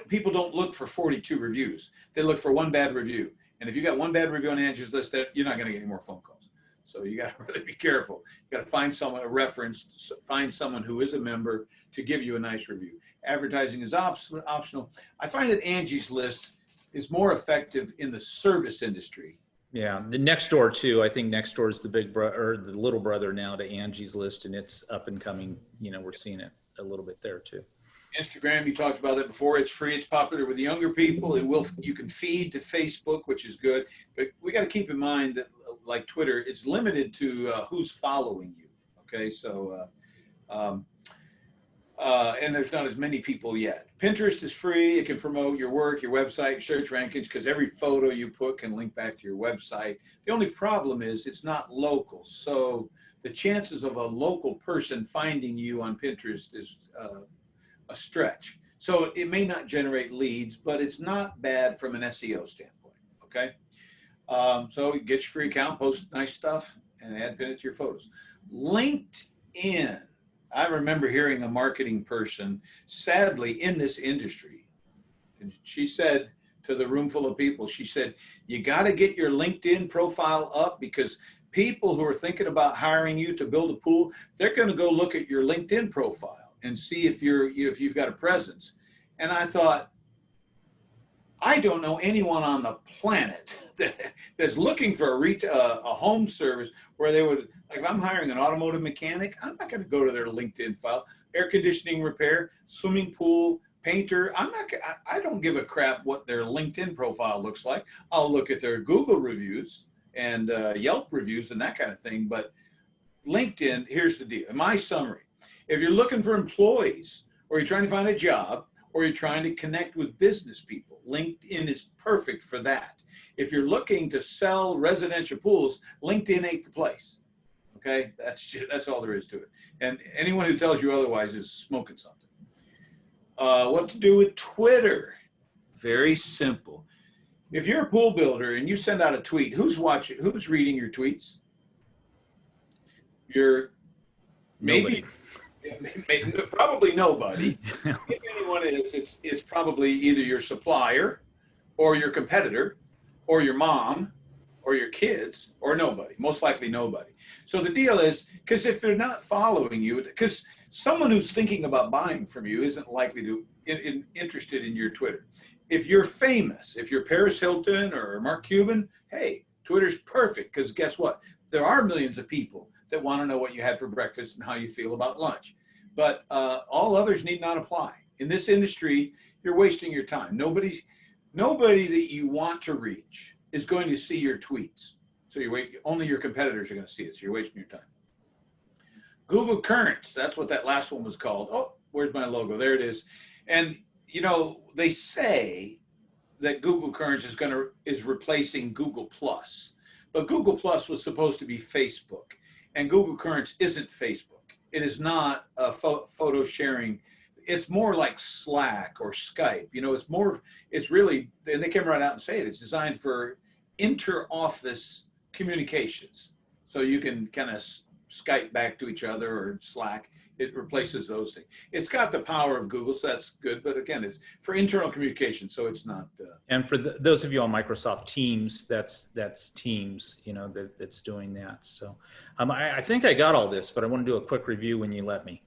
people don't look for 42 reviews. They look for one bad review. And if you got one bad review on Angie's List, you're not going to get any more phone calls. So you got to really be careful. You got to find someone, a reference, find someone who is a member to give you a nice review. Advertising is optional. I find that Angie's List is more effective in the service industry. Yeah, the Nextdoor too. I think Nextdoor is the big brother or the little brother now to Angie's List, and it's up and coming. You know, we're seeing it a little bit there too. Instagram, you talked about it before. It's free. It's popular with the younger people. You can feed to Facebook, which is good. But we got to keep in mind that, like Twitter, it's limited to who's following you. Okay, so and there's not as many people yet. Pinterest is free. It can promote your work, your website, search rankings, because every photo you put can link back to your website. The only problem is it's not local. So the chances of a local person finding you on Pinterest is a stretch. So it may not generate leads, but it's not bad from an SEO standpoint. Okay. So get your free account, post nice stuff, and add pin it to your photos. LinkedIn. I remember hearing a marketing person, sadly, in this industry, and she said to the room full of people, she said, you got to get your LinkedIn profile up, because people who are thinking about hiring you to build a pool, they're going to go look at your LinkedIn profile and see if you've got a presence. And I thought, I don't know anyone on the planet that's looking for a home service where they would, like, if I'm hiring an automotive mechanic, I'm not going to go to their LinkedIn file. Air conditioning repair, swimming pool, painter, I don't give a crap what their LinkedIn profile looks like. I'll look at their Google reviews and Yelp reviews and that kind of thing. But LinkedIn, here's the deal. In my summary, if you're looking for employees, or you're trying to find a job, or you're trying to connect with business people, LinkedIn is perfect for that. If you're looking to sell residential pools, LinkedIn ain't the place. Okay, that's all there is to it. And anyone who tells you otherwise is smoking something. What to do with Twitter? Very simple. If you're a pool builder and you send out a tweet, who's watching? Who's reading your tweets? Nobody. Probably nobody. If anyone is, it's probably either your supplier, or your competitor, or your mom, or your kids, or nobody. Most likely nobody. So the deal is, because if they're not following you, because someone who's thinking about buying from you isn't likely to interested in your Twitter. If you're famous, if you're Paris Hilton or Mark Cuban, hey, Twitter's perfect, because guess what? There are millions of people that want to know what you had for breakfast and how you feel about lunch. But all others need not apply. In this industry, you're wasting your time. Nobody that you want to reach is going to see your tweets. So only your competitors are going to see it. So you're wasting your time. Google Currents, that's what that last one was called. Oh, where's my logo? There it is. And you know, they say that Google Currents is replacing Google Plus. But Google Plus was supposed to be Facebook. And Google Currents isn't Facebook. It is not a photo sharing. It's more like Slack or Skype. You know, it's really, and they came right out and say it, it's designed for inter-office communications. So you can kind of Skype back to each other, or Slack. It replaces those things. It's got the power of Google, so that's good. But again, it's for internal communication, so it's not. And for those of you on Microsoft Teams, that's Teams, you know, that's doing that. So I think I got all this, but I want to do a quick review when you let me.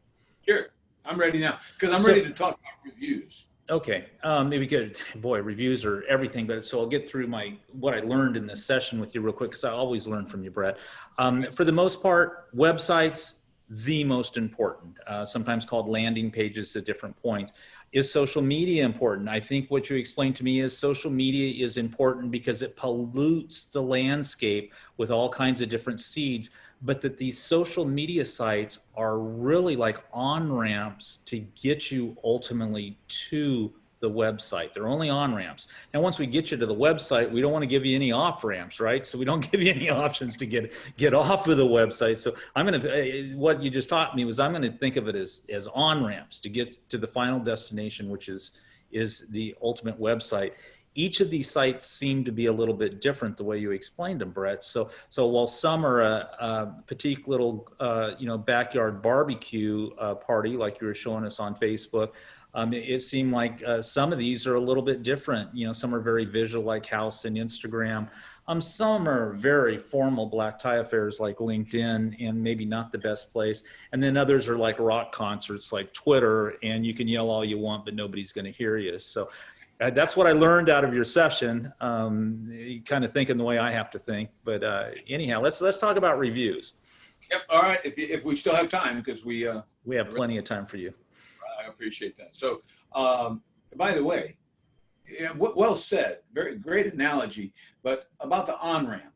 Sure, I'm ready now, because I'm ready to talk about reviews. Okay, maybe good. Boy, reviews are everything, but so I'll get through what I learned in this session with you real quick, because I always learn from you, Brett. For the most part, websites, the most important, sometimes called landing pages at different points. Is social media important? I think what you explained to me is social media is important because it pollutes the landscape with all kinds of different seeds, but that these social media sites are really like on-ramps to get you ultimately to the website. They're only on-ramps. Now, once we get you to the website, we don't want to give you any off-ramps, right? So we don't give you any options to get off of the website. So I'm going to, what you just taught me was I'm going to think of it as on-ramps to get to the final destination, which is the ultimate website. Each of these sites seem to be a little bit different the way you explained them, Brett. So while some are a petite little, backyard barbecue party, like you were showing us on Facebook, it seemed like some of these are a little bit different. Some are very visual, like House and Instagram. Some are very formal black tie affairs like LinkedIn, and maybe not the best place. And then others are like rock concerts like Twitter, and you can yell all you want, but nobody's going to hear you. So that's what I learned out of your session, kind of thinking the way I have to think. But anyhow, let's talk about reviews. Yep. All right. If we still have time, because we have plenty of time for you. I appreciate that. So, by the way, yeah, well said. Very great analogy. But about the on-ramp,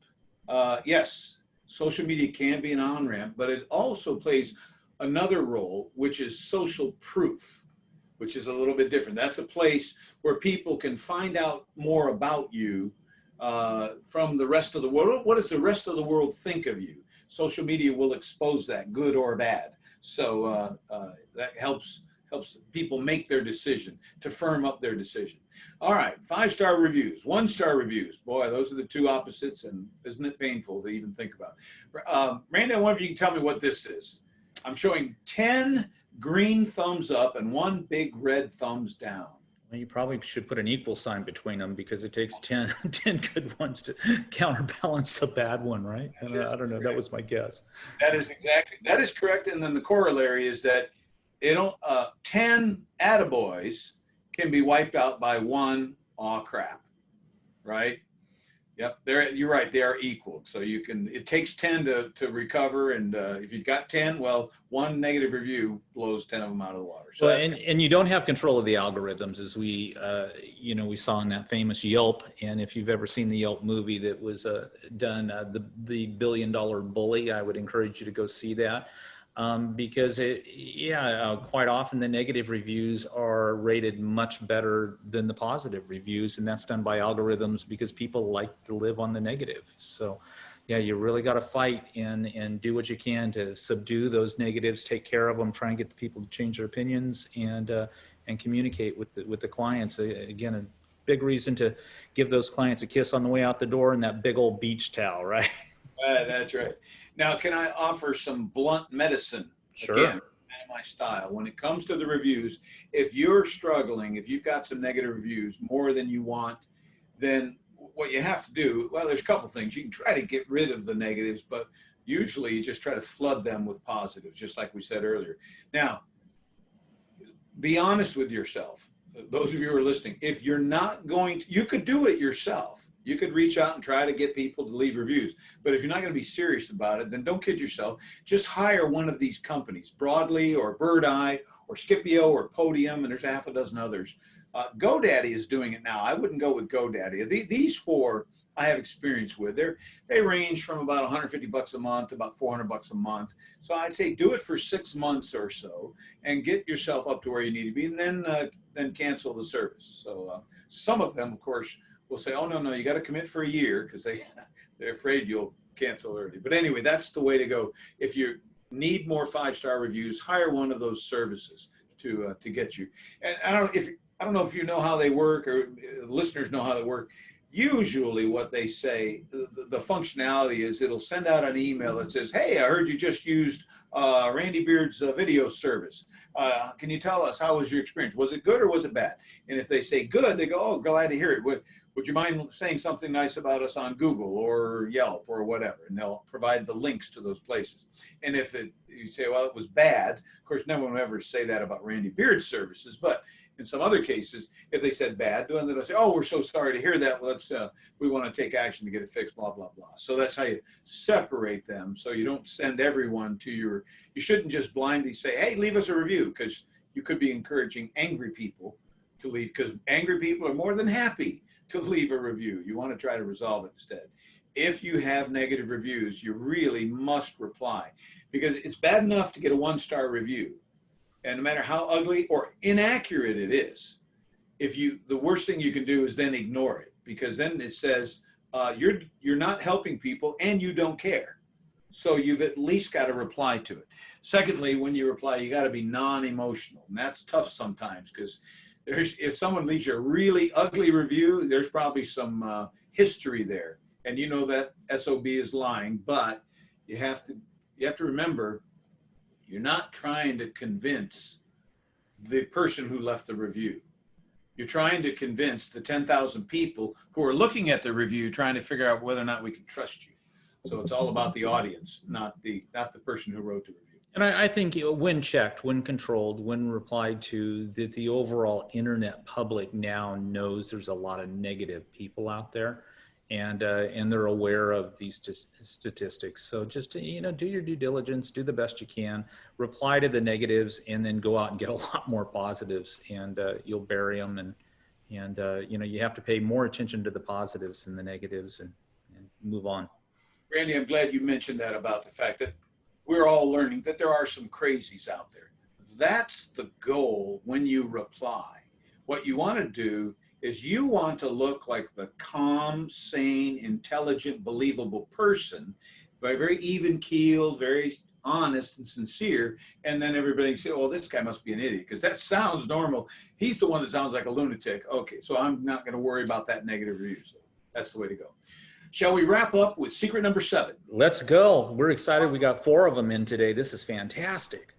yes, social media can be an on-ramp, but it also plays another role, which is social proof, which is a little bit different. That's a place where people can find out more about you from the rest of the world. What does the rest of the world think of you? Social media will expose that, good or bad. So that helps people make their decision, to firm up their decision. All right, 5-star reviews, 1-star reviews. Boy, those are the two opposites, and isn't it painful to even think about? Randy, I wonder if you can tell me what this is. I'm showing 10 green thumbs up and 1 big red thumbs down. Well, you probably should put an equal sign between them, because it takes 10 good ones to counterbalance the bad one, right? I don't know. That was my guess. That is correct. And then the corollary is that 10 attaboys can be wiped out by 1 aw crap, right? Yep, you're right. They are equal. So it takes 10 to recover. And if you've got 10, well, 1 negative review blows 10 of them out of the water. So and you don't have control of the algorithms, as we saw in that famous Yelp. And if you've ever seen the Yelp movie that was done, the $1 billion bully, I would encourage you to go see that. Because quite often the negative reviews are rated much better than the positive reviews, and that's done by algorithms because people like to live on the negative. So, yeah, you really got to fight and do what you can to subdue those negatives, take care of them, try and get the people to change their opinions, and communicate with the clients. Again, a big reason to give those clients a kiss on the way out the door and that big old beach towel, right? That's right. Now, can I offer some blunt medicine? Sure. Again, my style. When it comes to the reviews, if you're struggling, if you've got some negative reviews, more than you want, then what you have to do, well, there's a couple things. You can try to get rid of the negatives, but usually you just try to flood them with positives, just like we said earlier. Now, be honest with yourself. Those of you who are listening, if you're not going to, you could do it yourself. You could reach out and try to get people to leave reviews. But if you're not going to be serious about it, then don't kid yourself. Just hire one of these companies, Broadly or Bird Eye or Scipio or Podium, and there's half a dozen others. GoDaddy is doing it now. I wouldn't go with GoDaddy. These 4 I have experience with. They range from about $150 a month to about $400 a month. So I'd say do it for 6 months or so and get yourself up to where you need to be, and then cancel the service. So some of them, of course, will say, oh, no, you got to commit for a year, because they're afraid you'll cancel early. But anyway, that's the way to go. If you need more 5-star reviews, hire one of those services to get you. And I don't know if you know how they work, or listeners know how they work. Usually what they say, the functionality is it'll send out an email that says, hey, I heard you just used Randy Beard's video service. Can you tell us, how was your experience? Was it good or was it bad? And if they say good, they go, oh, glad to hear it. would you mind saying something nice about us on Google or Yelp or whatever? And they'll provide the links to those places. And if you say, well, it was bad, of course, no one will ever say that about Randy Beard's services, but in some other cases, if they said bad, then they'll say, oh, we're so sorry to hear that. Let's, we want to take action to get it fixed, blah, blah, blah. So that's how you separate them. So you don't send everyone to you shouldn't just blindly say, hey, leave us a review, because you could be encouraging angry people to leave, because angry people are more than happy to leave a review. You want to try to resolve it instead. If you have negative reviews, you really must reply, because it's bad enough to get a 1-star review. And no matter how ugly or inaccurate it is, the worst thing you can do is then ignore it, because then it says you're not helping people and you don't care. So you've at least got to reply to it. Secondly, when you reply, you got to be non-emotional, and that's tough sometimes, because if someone leaves you a really ugly review, there's probably some history there, and you know that SOB is lying. But you have to remember, you're not trying to convince the person who left the review. You're trying to convince the 10,000 people who are looking at the review, trying to figure out whether or not we can trust you. So it's all about the audience, not the person who wrote the review. And I think when checked, when controlled, when replied to, that the overall internet public now knows there's a lot of negative people out there, and they're aware of these statistics. So just do your due diligence, do the best you can, reply to the negatives, and then go out and get a lot more positives, and you'll bury them. And you have to pay more attention to the positives than the negatives, and move on. Randy, I'm glad you mentioned that, about the fact that we're all learning that there are some crazies out there. That's the goal when you reply. What you want to do is you want to look like the calm, sane, intelligent, believable person, very even keeled, very honest and sincere. And then everybody say, well, this guy must be an idiot, because that sounds normal. He's the one that sounds like a lunatic. Okay, so I'm not going to worry about that negative review. So that's the way to go. Shall we wrap up with secret number 7? Let's go. We're excited. We got 4 of them in today. This is fantastic.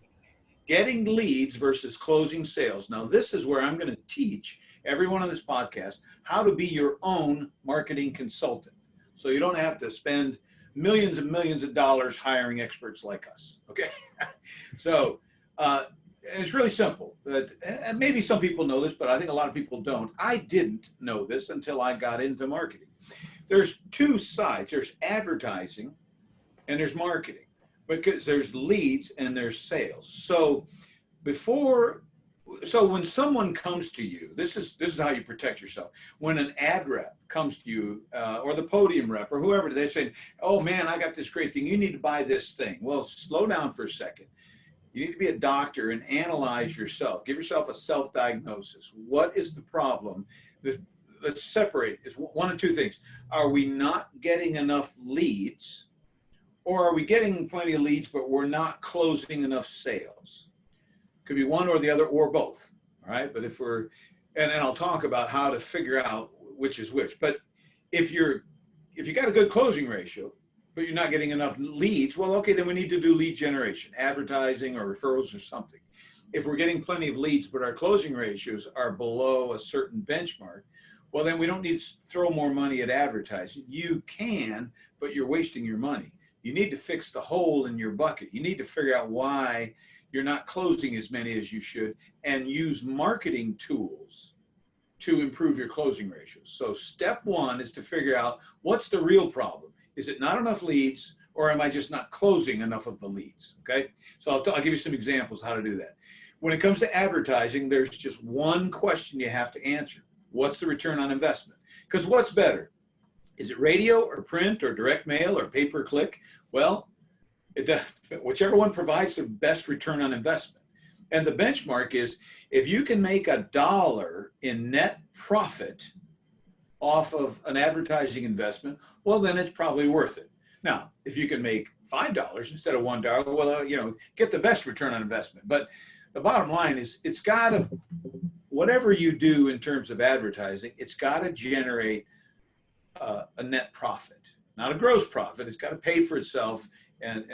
Getting leads versus closing sales. Now, this is where I'm going to teach everyone on this podcast how to be your own marketing consultant. So you don't have to spend millions and millions of dollars hiring experts like us. Okay. So it's really simple. And maybe some people know this, but I think a lot of people don't. I didn't know this until I got into marketing. There's 2 sides. There's advertising and there's marketing, because there's leads and there's sales. So when someone comes to you, this is how you protect yourself. When an ad rep comes to you, or the podium rep, or whoever, they say, oh man, I got this great thing, you need to buy this thing. Well, slow down for a second. You need to be a doctor and analyze yourself. Give yourself a self-diagnosis. What is the problem? Let's separate. It's one of 2 things. Are we not getting enough leads, or are we getting plenty of leads, but we're not closing enough sales? Could be one or the other, or both. All right. But and I'll talk about how to figure out which is which. But if you got a good closing ratio, but you're not getting enough leads, well, okay, then we need to do lead generation, advertising or referrals or something. If we're getting plenty of leads, but our closing ratios are below a certain benchmark, well, then we don't need to throw more money at advertising. You can, but you're wasting your money. You need to fix the hole in your bucket. You need to figure out why you're not closing as many as you should, and use marketing tools to improve your closing ratios. So step 1 is to figure out, what's the real problem? Is it not enough leads, or am I just not closing enough of the leads? Okay. So I'll give you some examples how to do that. When it comes to advertising, there's just one question you have to answer. What's the return on investment? Because what's better? Is it radio or print or direct mail or pay-per-click? Well, whichever one provides the best return on investment. And the benchmark is, if you can make $1 in net profit off of an advertising investment, well, then it's probably worth it. Now, if you can make $5 instead of $1, well, get the best return on investment. But the bottom line is, it's got to, whatever you do in terms of advertising, it's got to generate a net profit, not a gross profit. It's got to pay for itself and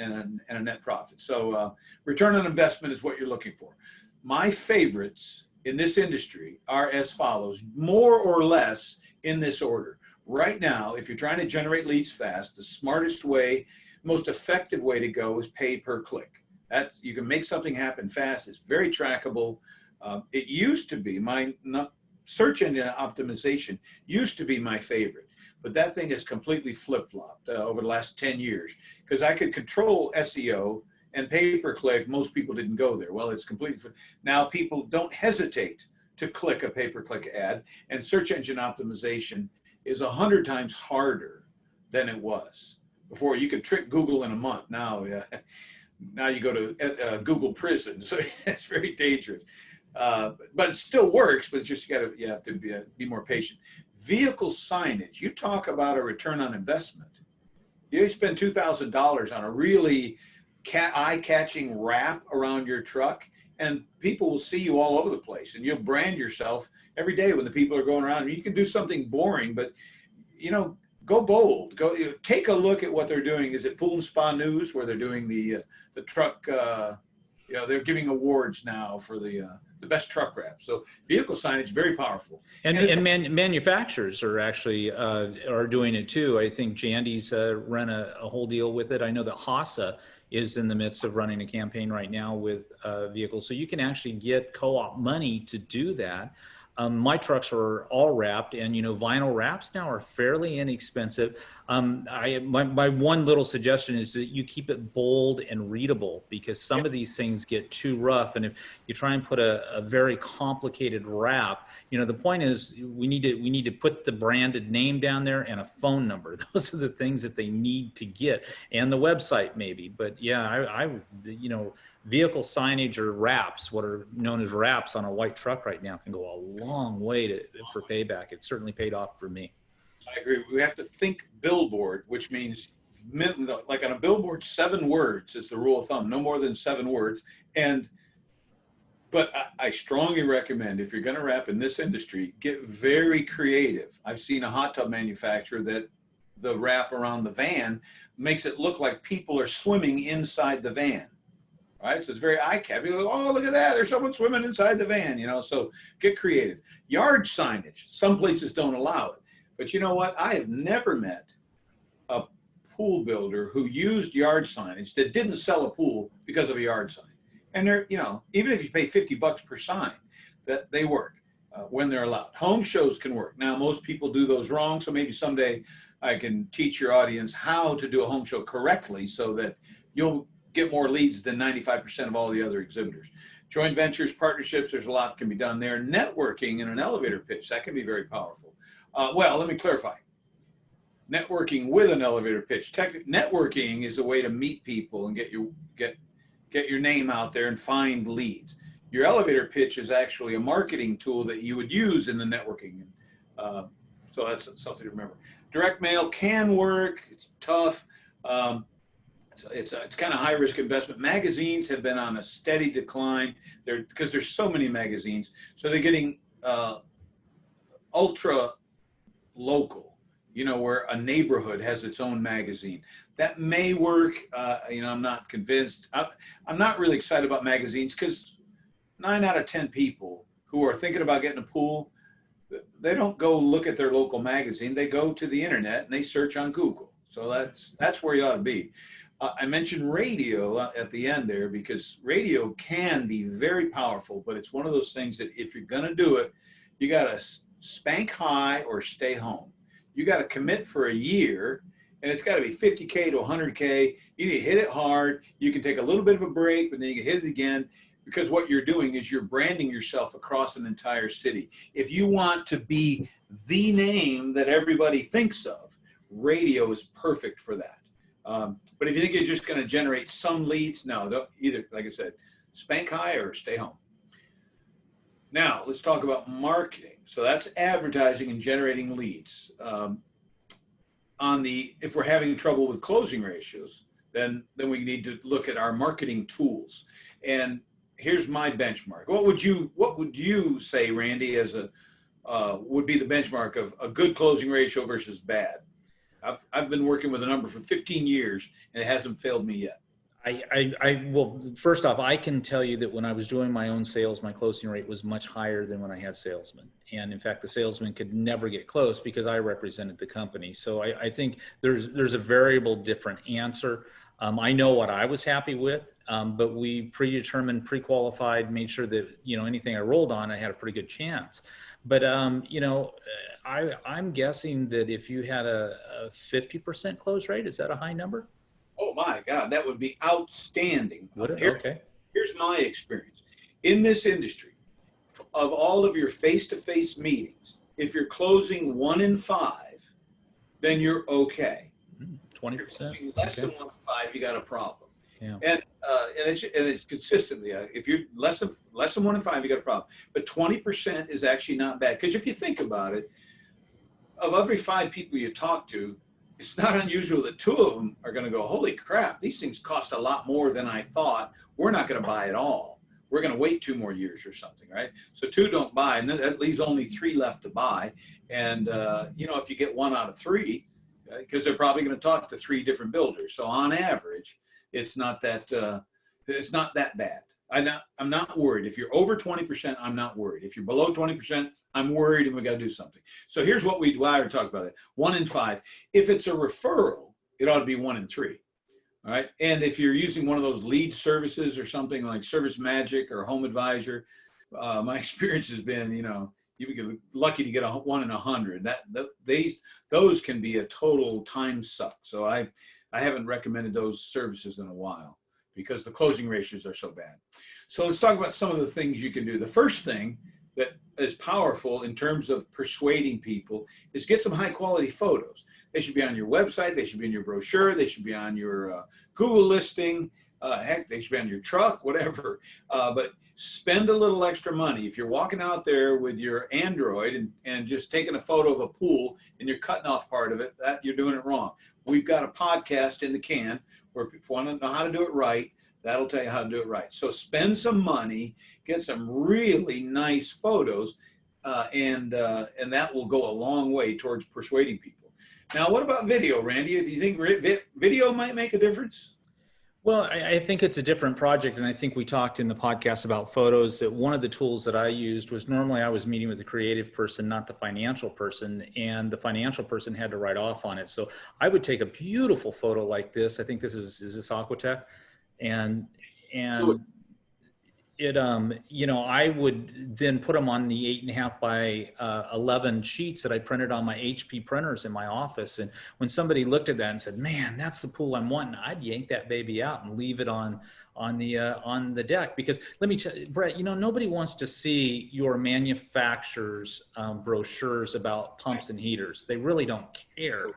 a net profit. So return on investment is what you're looking for. My favorites in this industry are as follows, more or less in this order. Right now, if you're trying to generate leads fast, the smartest way, most effective way to go is pay per click. That's, you can make something happen fast. It's very trackable. It used to be search engine optimization used to be my favorite, but that thing has completely flip-flopped over the last 10 years, because I could control SEO and pay-per-click. Most people didn't go there. Well, it's completely, now people don't hesitate to click a pay-per-click ad, and search engine optimization is 100 times harder than it was. Before, you could trick Google in a month. Now, now you go to Google prison, so it's very dangerous. But it still works, but it's just you have to be more patient. Vehicle signage, you talk about a return on investment. You spend $2,000 on a really eye-catching wrap around your truck, and people will see you all over the place, and you'll brand yourself every day when the people are going around. I mean, you can do something boring, but go bold. Take a look at what they're doing. Is it Pool and Spa News, where they're doing the truck? They're giving awards now for the best truck wrap. So vehicle signage, very powerful. And manufacturers are actually are doing it too. I think Jandy's run a whole deal with it. I know that Hasa is in the midst of running a campaign right now with vehicles. So you can actually get co-op money to do that. My trucks are all wrapped, and vinyl wraps now are fairly inexpensive. My one little suggestion is that you keep it bold and readable, because some of these things get too rough, and if you try and put a very complicated wrap, the point is we need to put the branded name down there and a phone number. Those are the things that they need to get, and the website maybe. But yeah, vehicle signage or wraps, what are known as wraps on a white truck right now, can go a long way for payback. It certainly paid off for me. I agree. We have to think billboard, which means, like on a billboard, 7 words is the rule of thumb, no more than 7 words. But I strongly recommend, if you're going to wrap in this industry, get very creative. I've seen a hot tub manufacturer that the wrap around the van makes it look like people are swimming inside the van. Right, so it's very eye-catching. Oh, look at that! There's someone swimming inside the van. So get creative. Yard signage. Some places don't allow it, but you know what? I have never met a pool builder who used yard signage that didn't sell a pool because of a yard sign. And they're, even if you pay $50 per sign, that they work when they're allowed. Home shows can work. Now, most people do those wrong, so maybe someday I can teach your audience how to do a home show correctly, so that you'll get more leads than 95% of all the other exhibitors. Joint ventures, partnerships, there's a lot that can be done there. Networking in an elevator pitch, that can be very powerful. Well, let me clarify. Networking with an elevator pitch. Networking is a way to meet people and get your name out there and find leads. Your elevator pitch is actually a marketing tool that you would use in the networking. So that's something to remember. Direct mail can work. It's tough. It's kind of high risk investment. Magazines have been on a steady decline because there's so many magazines. So they're getting ultra local, where a neighborhood has its own magazine. That may work. I'm not convinced. I'm not really excited about magazines, because 9 out of 10 people who are thinking about getting a pool, they don't go look at their local magazine. They go to the internet and they search on Google. So that's where you ought to be. I mentioned radio at the end there, because radio can be very powerful, but it's one of those things that if you're going to do it, you got to spank high or stay home. You got to commit for a year, and it's got to be 50K to 100K. You need to hit it hard. You can take a little bit of a break, but then you can hit it again, because what you're doing is you're branding yourself across an entire city. If you want to be the name that everybody thinks of, radio is perfect for that. But if you think you're just going to generate some leads, no, don't either. Like I said, spank high or stay home. Now let's talk about marketing. So that's advertising and generating leads. If we're having trouble with closing ratios, then we need to look at our marketing tools. And here's my benchmark. What would you say, Randy, as would be the benchmark of a good closing ratio versus bad? I've been working with a number for 15 years, and it hasn't failed me yet. Well, first off, I can tell you that when I was doing my own sales, my closing rate was much higher than when I had salesmen. And in fact, the salesman could never get close because I represented the company. So I think there's a variable different answer. I know what I was happy with, but we predetermined, pre-qualified, made sure that, anything I rolled on, I had a pretty good chance. But, I'm guessing that if you had a 50% close rate, is that a high number? Oh my God, that would be outstanding. Would it? Okay. Here's my experience. In this industry, of all of your face-to-face meetings, if you're closing 1 in 5, then you're okay. 20%. Less than 1 in 5, you got a problem. Yeah. And it's consistently, if you're less than 1 in 5, you got a problem. But 20% is actually not bad, because if you think about it, of every 5 people you talk to, it's not unusual that 2 of them are going to go, holy crap, these things cost a lot more than I thought. We're not going to buy it all. We're going to wait 2 more years or something, right? So 2 don't buy, and that leaves only 3 left to buy. And, if you get 1 out of 3, because they're probably going to talk to 3 different builders. So on average, it's not that bad. I'm not worried. If you're over 20%, I'm not worried. If you're below 20%, I'm worried, and we got to do something. So here's what we do. I already talked about it. 1 in 5. If it's a referral, it ought to be 1 in 3. All right. And if you're using one of those lead services or something like Service Magic or Home Advisor, my experience has been, you get lucky to get a 1 in 100. Those can be a total time suck. So I haven't recommended those services in a while, because the closing ratios are so bad. So let's talk about some of the things you can do. The first thing that is powerful in terms of persuading people is get some high quality photos. They should be on your website. They should be in your brochure. They should be on your Google listing. Heck, they should be on your truck, whatever. But spend a little extra money. If you're walking out there with your Android and just taking a photo of a pool and you're cutting off part of it, that you're doing it wrong. We've got a podcast in the can where if you want to know how to do it right, that'll tell you how to do it right. So spend some money, get some really nice photos, and that will go a long way towards persuading people. Now, what about video, Randy? Do you think video might make a difference? Well, I think it's a different project, and I think we talked in the podcast about photos that one of the tools that I used was normally I was meeting with the creative person, not the financial person, and the financial person had to write off on it. So I would take a beautiful photo like this. I think this is this Aquatech? And it, I would then put them on the 8.5 by 11 sheets that I printed on my HP printers in my office. And when somebody looked at that and said, man, that's the pool I'm wanting, I'd yank that baby out and leave it on the deck. Because let me tell you, Brett, nobody wants to see your manufacturer's brochures about pumps and heaters. They really don't care.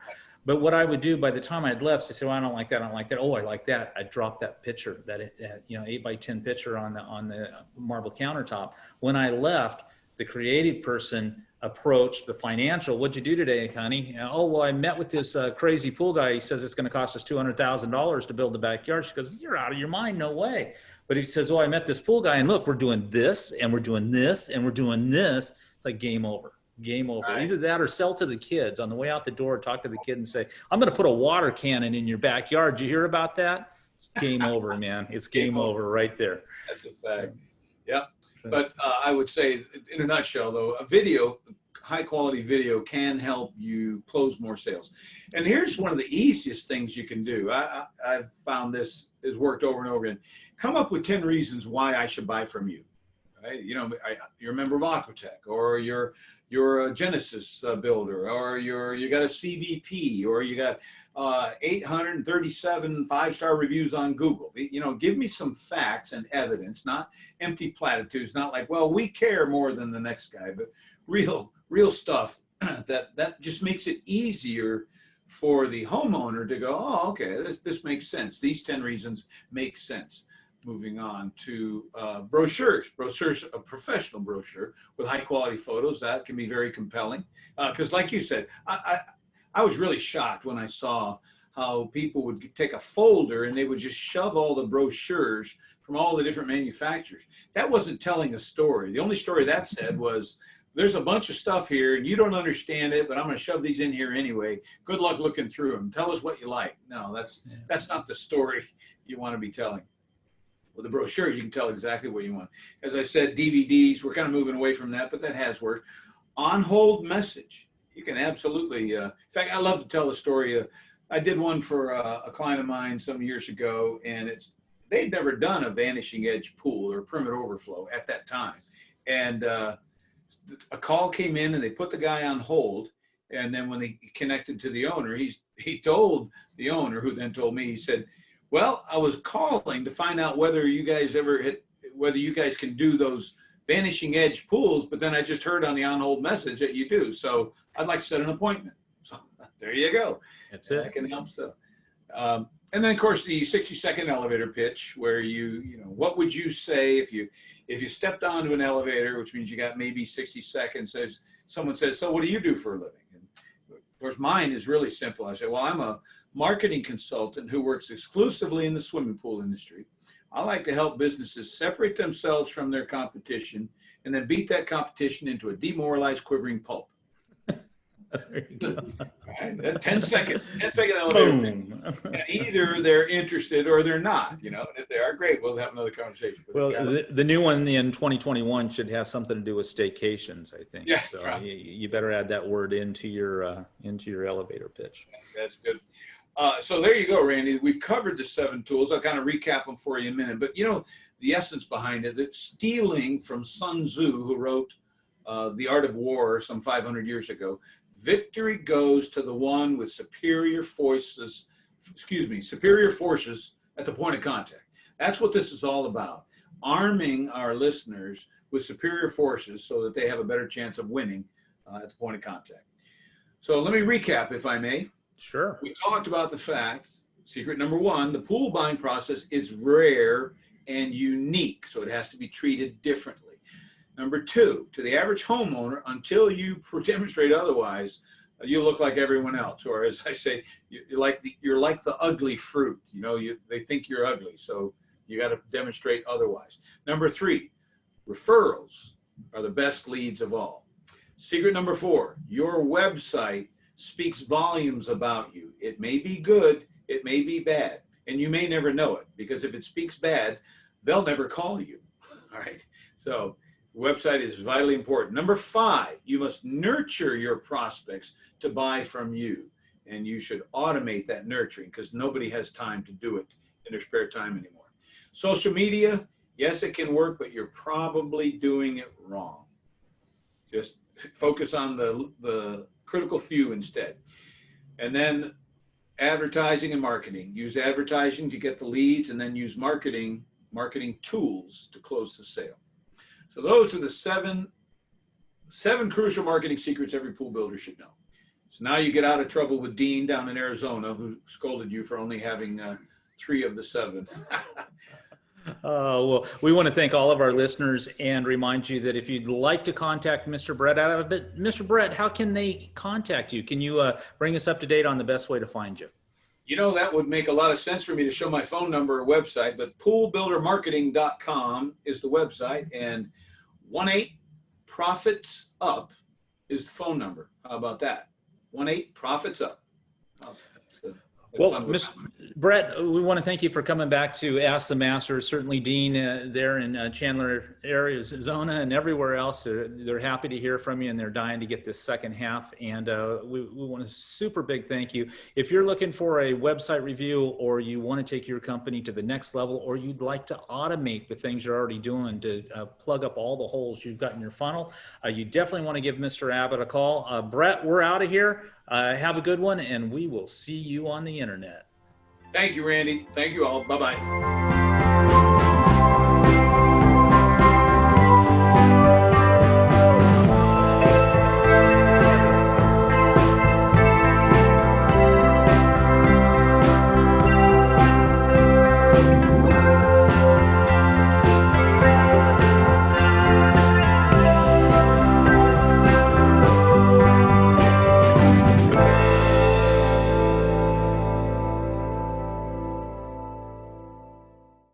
But what I would do by the time I'd left, I said, well, I don't like that. I don't like that. Oh, I like that. I'd drop that picture, that 8 by 10 picture on the marble countertop. When I left, the creative person approached the financial. What'd you do today, honey? Oh, well, I met with this crazy pool guy. He says it's going to cost us $200,000 to build the backyard. She goes, you're out of your mind. No way. But he says, oh, I met this pool guy, and look, we're doing this, and we're doing this, and we're doing this. It's like game over. Game over. Right. Either that or sell to the kids on the way out the door. Talk to the kid and say, I'm going to put a water cannon in your backyard. Did you hear about that? It's game over, man. It's game over right there. That's a fact. Yeah. But I would say, in a nutshell, though, high quality video can help you close more sales. And here's one of the easiest things you can do. I've found this has worked over and over again. Come up with 10 reasons why I should buy from you. Right? You're a member of Aquatech, or you're a Genesis builder, or you got a CVP, or you got 837 5-star reviews on Google. Give me some facts and evidence, not empty platitudes, not like, well, we care more than the next guy, but real stuff that just makes it easier for the homeowner to go, oh, okay, this makes sense. These 10 reasons make sense. Moving on to brochures, a professional brochure with high quality photos, that can be very compelling. Because like you said, I was really shocked when I saw how people would take a folder and they would just shove all the brochures from all the different manufacturers. That wasn't telling a story. The only story that said was there's a bunch of stuff here and you don't understand it, but I'm going to shove these in here anyway. Good luck looking through them. Tell us what you like. No, that's not the story you want to be telling. With a brochure, you can tell exactly what you want. As I said, DVDs, we're kind of moving away from that, but that has worked. On hold message. You can absolutely, in fact, I love to tell the story. I did one for a client of mine some years ago, and they'd never done a vanishing edge pool or perimeter overflow at that time. And a call came in and they put the guy on hold. And then when they connected to the owner, he told the owner, who then told me, he said, well, I was calling to find out whether you guys can do those vanishing edge pools, but then I just heard on the on-hold message that you do. So I'd like to set an appointment. So there you go. That's it. That can help. So, and then of course the 60-second elevator pitch, where what would you say if you stepped onto an elevator, which means you got maybe 60 seconds, as someone says, so what do you do for a living? And of course mine is really simple. I say, well, I'm a marketing consultant who works exclusively in the swimming pool industry. I like to help businesses separate themselves from their competition and then beat that competition into a demoralized, quivering pulp. There you go. Right? 10 second elevator. And either they're interested or they're not, and if they are, great, we'll have another conversation. But well, the new one in 2021 should have something to do with staycations, I think. Yeah, so right. you better add that word into your elevator pitch. That's good. So there you go, Randy. We've covered the 7 tools. I'll kind of recap them for you in a minute. But the essence behind it, that stealing from Sun Tzu, who wrote The Art of War some 500 years ago, victory goes to the one with superior forces at the point of contact. That's what this is all about. Arming our listeners with superior forces so that they have a better chance of winning at the point of contact. So let me recap, if I may. Sure. We talked about the fact, secret number 1, the pool buying process is rare and unique, so it has to be treated differently. Number 2, to the average homeowner, until you demonstrate otherwise, you look like everyone else. Or as I say, you're like the ugly fruit. They think you're ugly, so you got to demonstrate otherwise. Number 3, referrals are the best leads of all. Secret number 4, your website speaks volumes about you. It may be good, it may be bad, and you may never know it, because if it speaks bad, they'll never call you. All right. So website is vitally important. Number 5, you must nurture your prospects to buy from you. And you should automate that nurturing, because nobody has time to do it in their spare time anymore. Social media, yes, it can work, but you're probably doing it wrong. Just focus on the critical few instead. And then advertising and marketing. Use advertising to get the leads, and then use marketing tools to close the sale. So those are the seven crucial marketing secrets every pool builder should know. So now you get out of trouble with Dean down in Arizona, who scolded you for only having 3 of the 7. Well, we want to thank all of our listeners and remind you that if you'd like to contact Mr. Brett Abbott, Mr. Brett, how can they contact you? Can you bring us up to date on the best way to find you? That would make a lot of sense for me to show my phone number or website, but poolbuildermarketing.com is the website, and 1-8-PROFITS-UP is the phone number. How about that? 1-8-PROFITS-UP. Well, Mr. Brett, we want to thank you for coming back to Ask the Masters. Certainly, Dean, there in Chandler, Arizona, and everywhere else, they're happy to hear from you, and they're dying to get this second half. And we want a super big thank you. If you're looking for a website review, or you want to take your company to the next level, or you'd like to automate the things you're already doing to plug up all the holes you've got in your funnel, you definitely want to give Mr. Abbott a call. Brett, we're out of here. Have a good one, and we will see you on the internet. Thank you, Randy. Thank you all. Bye-bye.